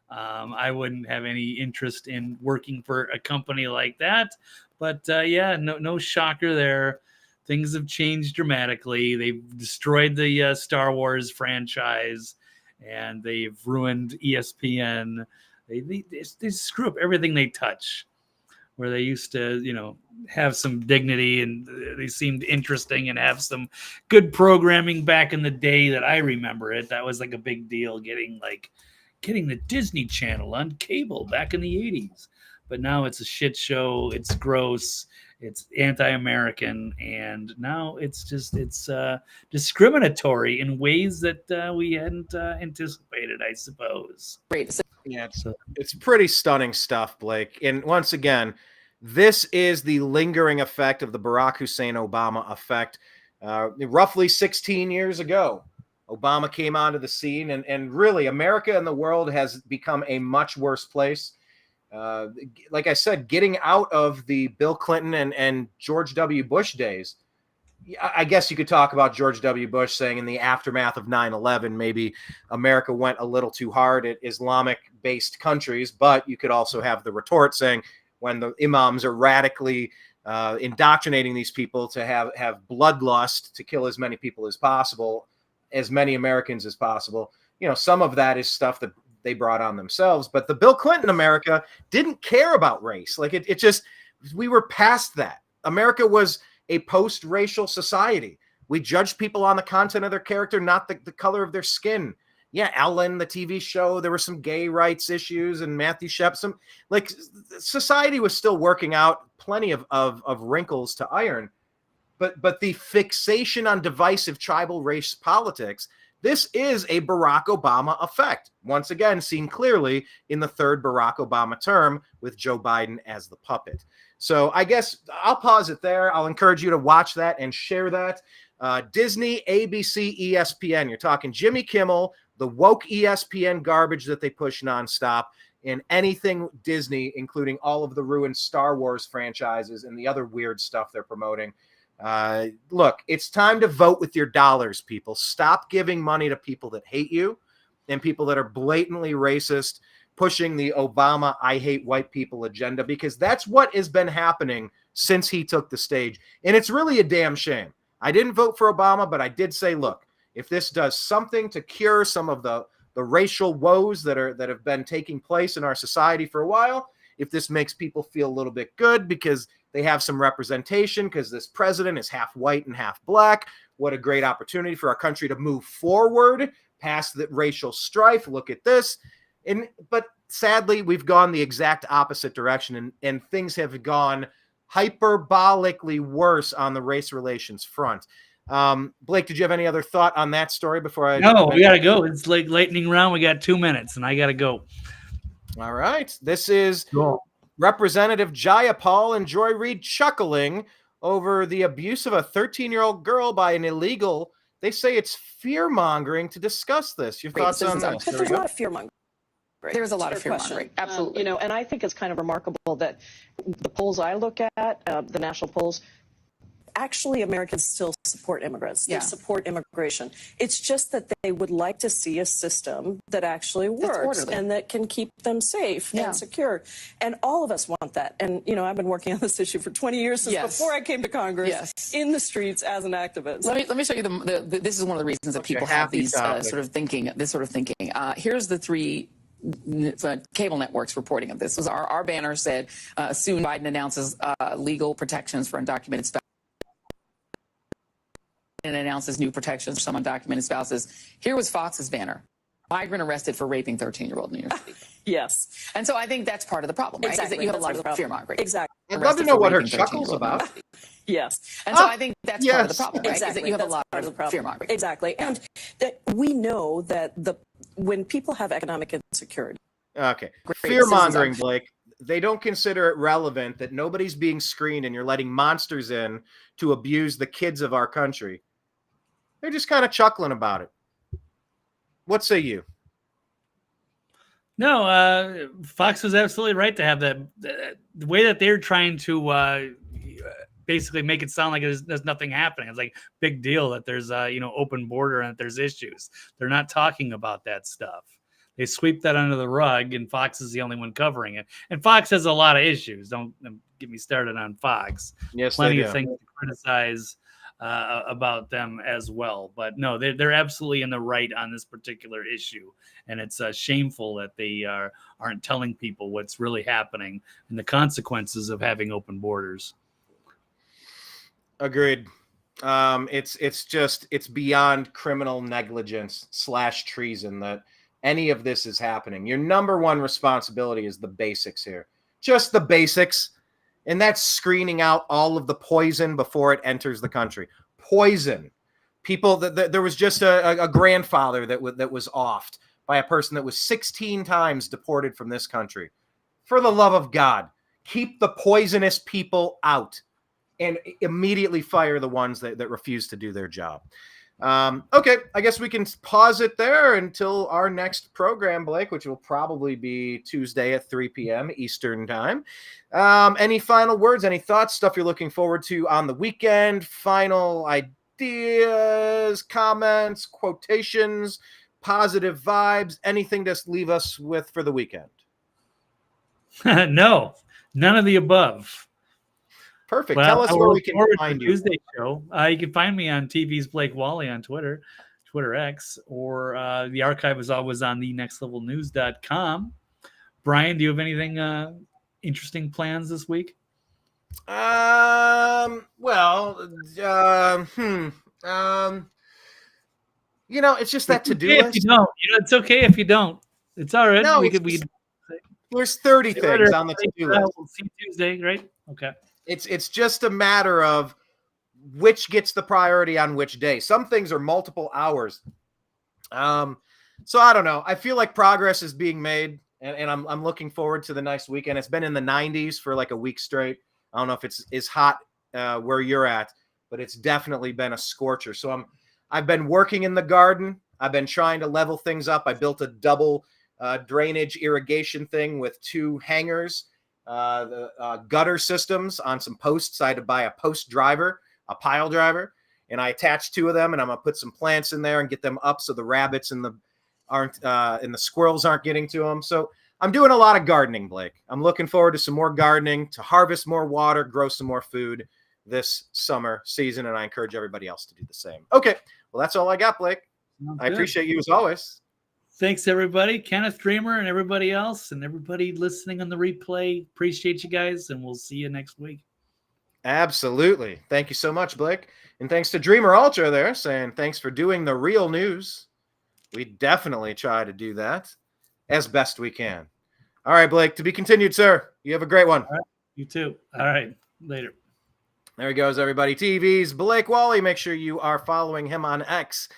I wouldn't have any interest in working for a company like that. But yeah, no shocker there. Things have changed dramatically. They've destroyed the Star Wars franchise, and they've ruined ESPN. They screw up everything they touch. Where they used to, you know, have some dignity and they seemed interesting and have some good programming back in the day that I remember it. That was like a big deal, getting the Disney Channel on cable back in the 80s. But now it's a shit show. It's gross. It's anti-American. And now it's discriminatory in ways that we hadn't anticipated, I suppose. Great. Yeah, it's pretty stunning stuff, Blake. And once again, this is the lingering effect of the Barack Hussein Obama effect. Roughly 16 years ago, Obama came onto the scene, and really America and the world has become a much worse place. Like I said, getting out of the Bill Clinton and George W. Bush days, I guess you could talk about George W. Bush saying in the aftermath of 9/11, maybe America went a little too hard at Islamic-based countries, but you could also have the retort saying when the imams are radically indoctrinating these people to have bloodlust to kill as many people as possible, as many Americans as possible. You know, some of that is stuff that they brought on themselves, but the Bill Clinton America didn't care about race. Like it just, we were past that. America was a post-racial society. We judged people on the content of their character, not the color of their skin. Yeah, Ellen, the TV show, there were some gay rights issues, and Matthew Shep, society was still working out plenty of wrinkles to iron. But the fixation on divisive tribal race politics This is a Barack Obama effect, once again seen clearly in the third Barack Obama term with Joe Biden as the puppet. So I guess I'll pause it there. I'll encourage you to watch that and share that. Disney, ABC, ESPN. You're talking Jimmy Kimmel, the woke ESPN garbage that they push nonstop, and anything Disney, including all of the ruined Star Wars franchises and the other weird stuff they're promoting. Look, it's time to vote with your dollars, people. Stop giving money to people that hate you and people that are blatantly racist, pushing the Obama I hate white people agenda, because that's what has been happening since he took the stage. And it's really a damn shame. I didn't vote for Obama, but I did say, look, if this does something to cure some of the racial woes that have been taking place in our society for a while, if this makes people feel a little bit good because they have some representation, because this president is half white and half black, what a great opportunity for our country to move forward past the racial strife. Look at this. But sadly, we've gone the exact opposite direction, and things have gone hyperbolically worse on the race relations front. Blake, did you have any other thought on that story before I? No, we got to go. It's like lightning round. We got 2 minutes, and I got to go. All right. This is Representative Jayapal and Joy Reid chuckling over the abuse of a 13-year-old girl by an illegal. They say it's fear-mongering to discuss this. Your thoughts on this? But there's a lot of fear-mongering. There's a lot of fear-mongering. Absolutely. And I think it's kind of remarkable that the polls I look at, the national polls, actually Americans still support immigrants. They support immigration. It's just that they would like to see a system that actually works and that can keep them safe and secure. And all of us want that. And, I've been working on this issue for 20 years since before I came to Congress in the streets as an activist. Let me show you this is one of the reasons that people have these sort of thinking. Here's the three cable networks reporting of this. Our banner said, soon Biden announces legal protections for undocumented spouses and announces new protections for some undocumented spouses. Here was Fox's banner: migrant arrested for raping 13-year-old in New York City. Yes. And so I think that's part of the problem, right? Exactly. Is that you have a lot of fear-mongering. Exactly. I'd love to know what her chuckle's about. Yes. And so I think that's part of the problem, right? Exactly. Is that you have a lot of fear-mongering. Exactly. And that we know that when people have economic insecurity. Okay. Fear-mongering, Blake. They don't consider it relevant that nobody's being screened and you're letting monsters in to abuse the kids of our country. They're just kind of chuckling about it. What say you? No, Fox was absolutely right to have that. The way that they're trying to basically make it sound like there's nothing happening. It's like big deal that there's open border and that there's issues. They're not talking about that stuff. They sweep that under the rug, and Fox is the only one covering it. And Fox has a lot of issues. Don't get me started on Fox. Yes, plenty of things to criticize about them as well. But no, they're absolutely in the right on this particular issue. And it's shameful that they aren't telling people what's really happening and the consequences of having open borders. Agreed. It's beyond criminal negligence / treason that any of this is happening. Your number one responsibility is the basics here. Just the basics. And that's screening out all of the poison before it enters the country. Poison. People there was just a grandfather that was offed by a person that was 16 times deported from this country. For the love of God, keep the poisonous people out and immediately fire the ones that refuse to do their job. Okay, I guess we can pause it there until our next program, Blake, which will probably be Tuesday at 3 p.m. Eastern time. Any final words, any thoughts, stuff you're looking forward to on the weekend, final ideas, comments, quotations, positive vibes, anything to leave us with for the weekend? No, none of the above. Perfect. Well, tell us where we can find you. Tuesday show. You can find me on TV's Blake Walley on Twitter X, or the archive is always on thenextlevelnews.com. Brian, do you have anything interesting plans this week? It's just that to-do list. If you don't, it's okay if you don't. It's all right. No, there's 30 things on the to-do list. We'll see Tuesday, right? Okay. It's just a matter of which gets the priority on which day. Some things are multiple hours So I don't know. I feel like progress is being made, and I'm looking forward to the next weekend. It's been in the 90s for like a week straight. I don't know if it's as hot where you're at, but it's definitely been a scorcher. So I've been working in the garden. I've been trying to level things up. I built a double drainage irrigation thing with 2 hangers, the gutter systems on some posts. I had to buy a post driver, a pile driver, and I attached 2 of them, and I'm gonna put some plants in there and get them up so the rabbits and the squirrels aren't getting to them. So I'm doing a lot of gardening, Blake. I'm looking forward to some more gardening, to harvest more water, grow some more food this summer season, and I encourage everybody else to do the same. Okay, well, that's all I got, Blake. I appreciate you as always. Thanks, everybody. Kenneth Dreamer and everybody else and everybody listening on the replay. Appreciate you guys, and we'll see you next week. Absolutely. Thank you so much, Blake. And thanks to Dreamer Ultra there saying thanks for doing the real news. We definitely try to do that as best we can. All right, Blake, to be continued, sir. You have a great one. All right. You too. All right. Later. There he goes, everybody. TV's Blake Walley. Make sure you are following him on X.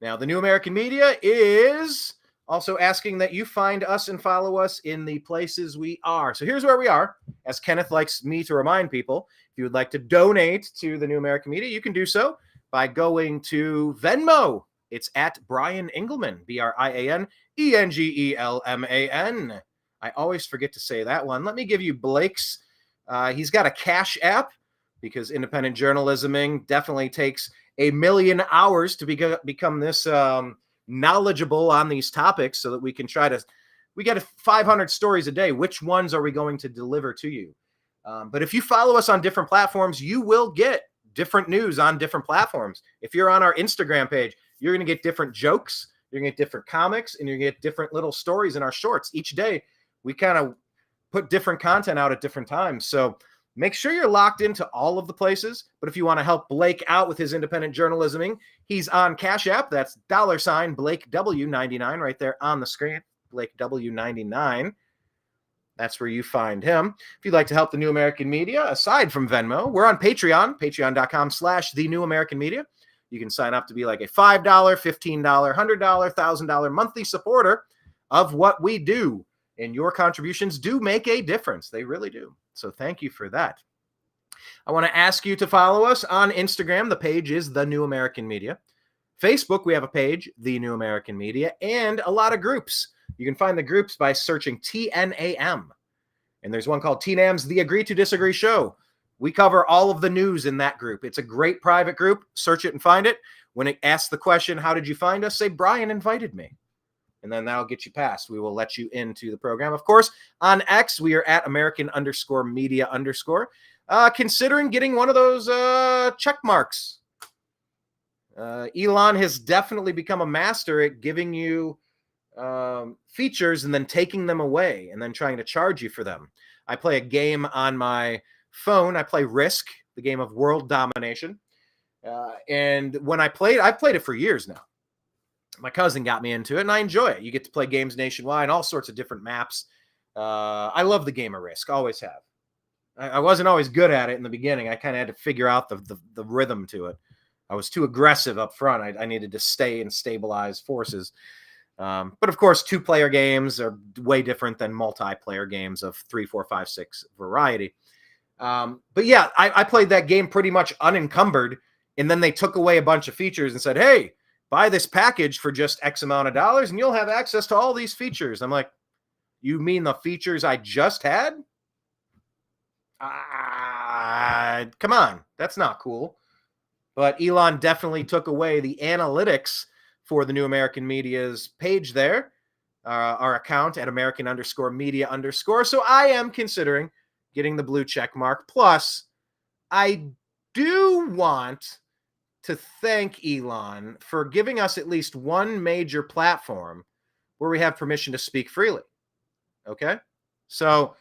Now, the New American Media is also asking that you find us and follow us in the places we are. So here's where we are. As Kenneth likes me to remind people, if you would like to donate to the New American Media, you can do so by going to Venmo. It's at Brian Engelman, BrianEngelman. I always forget to say that one. Let me give you Blake's. He's got a Cash App because independent journalisming definitely takes a million hours to become this knowledgeable on these topics so that we can we get 500 stories a day. Which ones are we going to deliver to you? But if you follow us on different platforms, you will get different news on different platforms. If you're on our Instagram page, you're going to get different jokes, you're going to get different comics, and you're going to get different little stories in our shorts. Each day, we kind of put different content out at different times. So make sure you're locked into all of the places. But if you want to help Blake out with his independent journalisming, he's on Cash App. That's $ Blake W99 right there on the screen. Blake W99. That's where you find him. If you'd like to help the New American Media, aside from Venmo, we're on Patreon, patreon.com/the New American Media. You can sign up to be like a $5, $15, $100, $1,000 monthly supporter of what we do. And your contributions do make a difference. They really do. So thank you for that. I want to ask you to follow us on Instagram. The page is The New American Media. Facebook, we have a page, The New American Media, and a lot of groups. You can find the groups by searching TNAM. And there's one called TNAM's The Agree to Disagree Show. We cover all of the news in that group. It's a great private group. Search it and find it. When it asks the question, how did you find us? Say, Brian invited me. And then that'll get you past. We will let you into the program. Of course, on X, we are at American_media_. Considering getting one of those check marks. Elon has definitely become a master at giving you features and then taking them away and then trying to charge you for them. I play a game on my phone. I play Risk, the game of world domination. And when I've played it for years now. My cousin got me into it, and I enjoy it. You get to play games nationwide, all sorts of different maps. I love the game of Risk, always have. I wasn't always good at it in the beginning. I kind of had to figure out the rhythm to it. I was too aggressive up front. I needed to stay and stabilize forces. But of course, 2-player games are way different than multiplayer games of 3, 4, 5, 6 variety. But yeah, I played that game pretty much unencumbered, and then they took away a bunch of features and said, hey, buy this package for just X amount of dollars and you'll have access to all these features. I'm like, you mean the features I just had? Come on. That's not cool. But Elon definitely took away the analytics for the New American Media's page there, our account at American_media_. So I am considering getting the blue check mark. Plus, I do want to thank Elon for giving us at least one major platform where we have permission to speak freely. Okay? So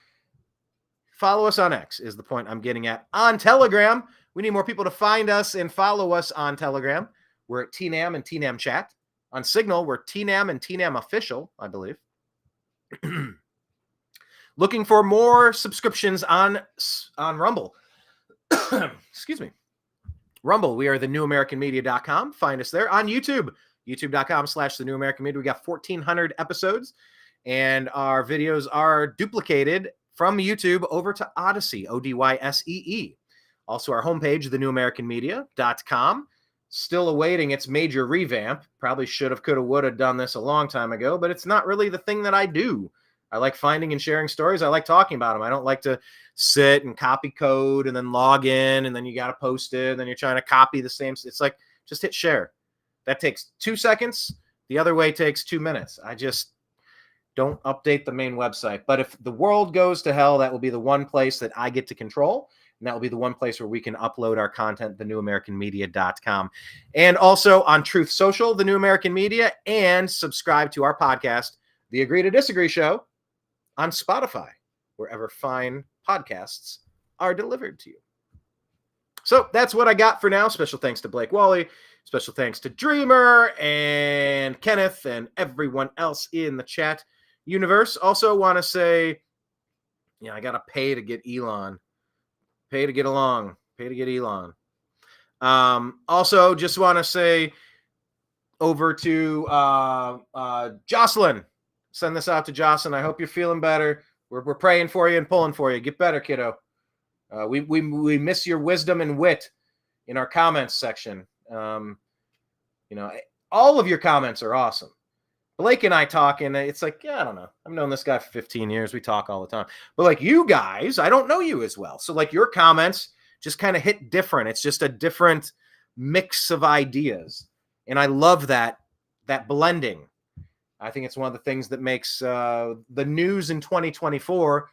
follow us on X is the point I'm getting at. On Telegram, we need more people to find us and follow us on Telegram. We're at TNAM and TNAM Chat. On Signal, we're TNAM and TNAM Official, I believe. Looking for more subscriptions on Rumble. Excuse me. Rumble, we are the newamericanmedia.com. Find us there. On YouTube, youtube.com/The New American Media. We got 1,400 episodes, and our videos are duplicated from YouTube over to Odyssey, Odyssee. Also, our homepage, thenewamericanmedia.com. Still awaiting its major revamp. Probably should have, could have, would have done this a long time ago, but it's not really the thing that I do. I like finding and sharing stories. I like talking about them. I don't like to sit and copy code and then log in, and then you got to post it, and then you're trying to copy the same. It's like, just hit share. That takes 2 seconds. The other way takes 2 minutes. I just don't update the main website. But if the world goes to hell, that will be the one place that I get to control. And that will be the one place where we can upload our content, thenewamericanmedia.com. And also on Truth Social, The New American Media, and subscribe to our podcast, The Agree to Disagree Show, on Spotify, wherever fine podcasts are delivered to you. So that's what I got for now. Special thanks to Blake Walley. Special thanks to Dreamer and Kenneth and everyone else in the chat universe. Also want to say, I got to pay to get Elon. Pay to get along. Pay to get Elon. Also, just want to say over to Jocelyn. Send this out to Jocelyn. I hope you're feeling better. We're praying for you and pulling for you. Get better, kiddo. We miss your wisdom and wit in our comments section. All of your comments are awesome. Blake and I talk, and it's like, I don't know. I've known this guy for 15 years. We talk all the time. But like you guys, I don't know you as well. So like your comments just kind of hit different. It's just a different mix of ideas. And I love that blending. I think it's one of the things that makes the news in 2024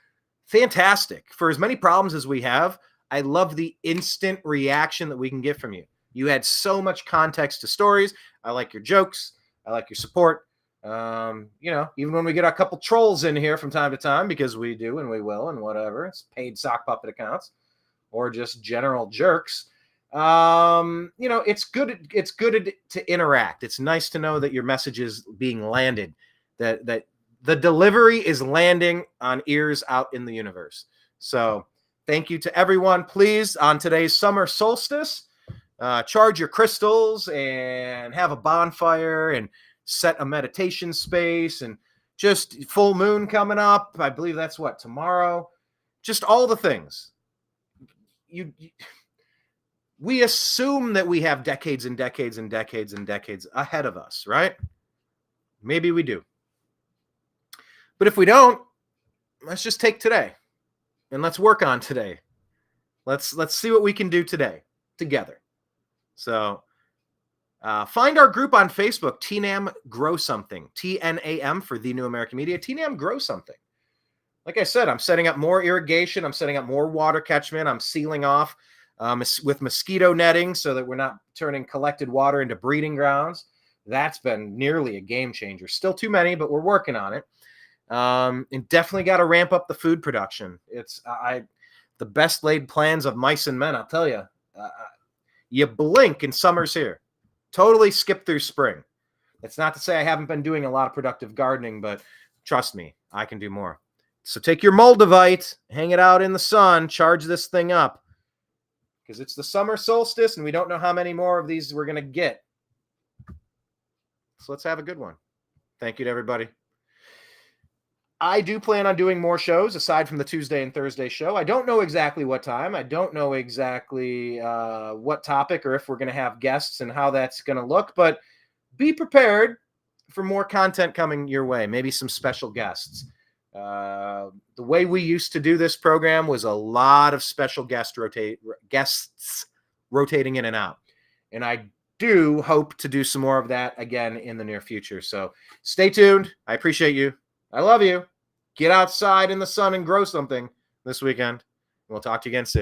fantastic. For as many problems as we have, I love the instant reaction that we can get from you. You add so much context to stories. I like your jokes. I like your support. Even when we get a couple trolls in here from time to time, because we do and we will and whatever, it's paid sock puppet accounts or just general jerks. It's good to interact. It's nice to know that your message is being landed, that the delivery is landing on ears out in the universe. So thank you to everyone. Please, on today's summer solstice, charge your crystals and have a bonfire and set a meditation space, and just full moon coming up. I believe that's tomorrow. Just all the things. We assume that we have decades and decades and decades and decades ahead of us, right? Maybe we do. But if we don't, let's just take today and let's work on today. Let's see what we can do today together. So find our group on Facebook, TNAM Grow Something, TNAM for The New American Media, TNAM Grow Something. Like I said, I'm setting up more irrigation. I'm setting up more water catchment. I'm sealing off with mosquito netting so that we're not turning collected water into breeding grounds. That's been nearly a game changer. Still too many, but we're working on it. And definitely got to ramp up the food production. It's the best laid plans of mice and men, I'll tell you. You blink and summer's here. Totally skip through spring. That's not to say I haven't been doing a lot of productive gardening, but trust me, I can do more. So take your Moldavite, hang it out in the sun, charge this thing up, because it's the summer solstice and we don't know how many more of these we're going to get. So let's have a good one. Thank you to everybody. I do plan on doing more shows aside from the Tuesday and Thursday show. I don't know exactly what time. I don't know exactly what topic or if we're going to have guests and how that's going to look, but be prepared for more content coming your way. Maybe some special guests. The way we used to do this program was a lot of special guests rotating in and out. And I do hope to do some more of that again in the near future. So stay tuned. I appreciate you. I love you. Get outside in the sun and grow something this weekend. We'll talk to you again soon.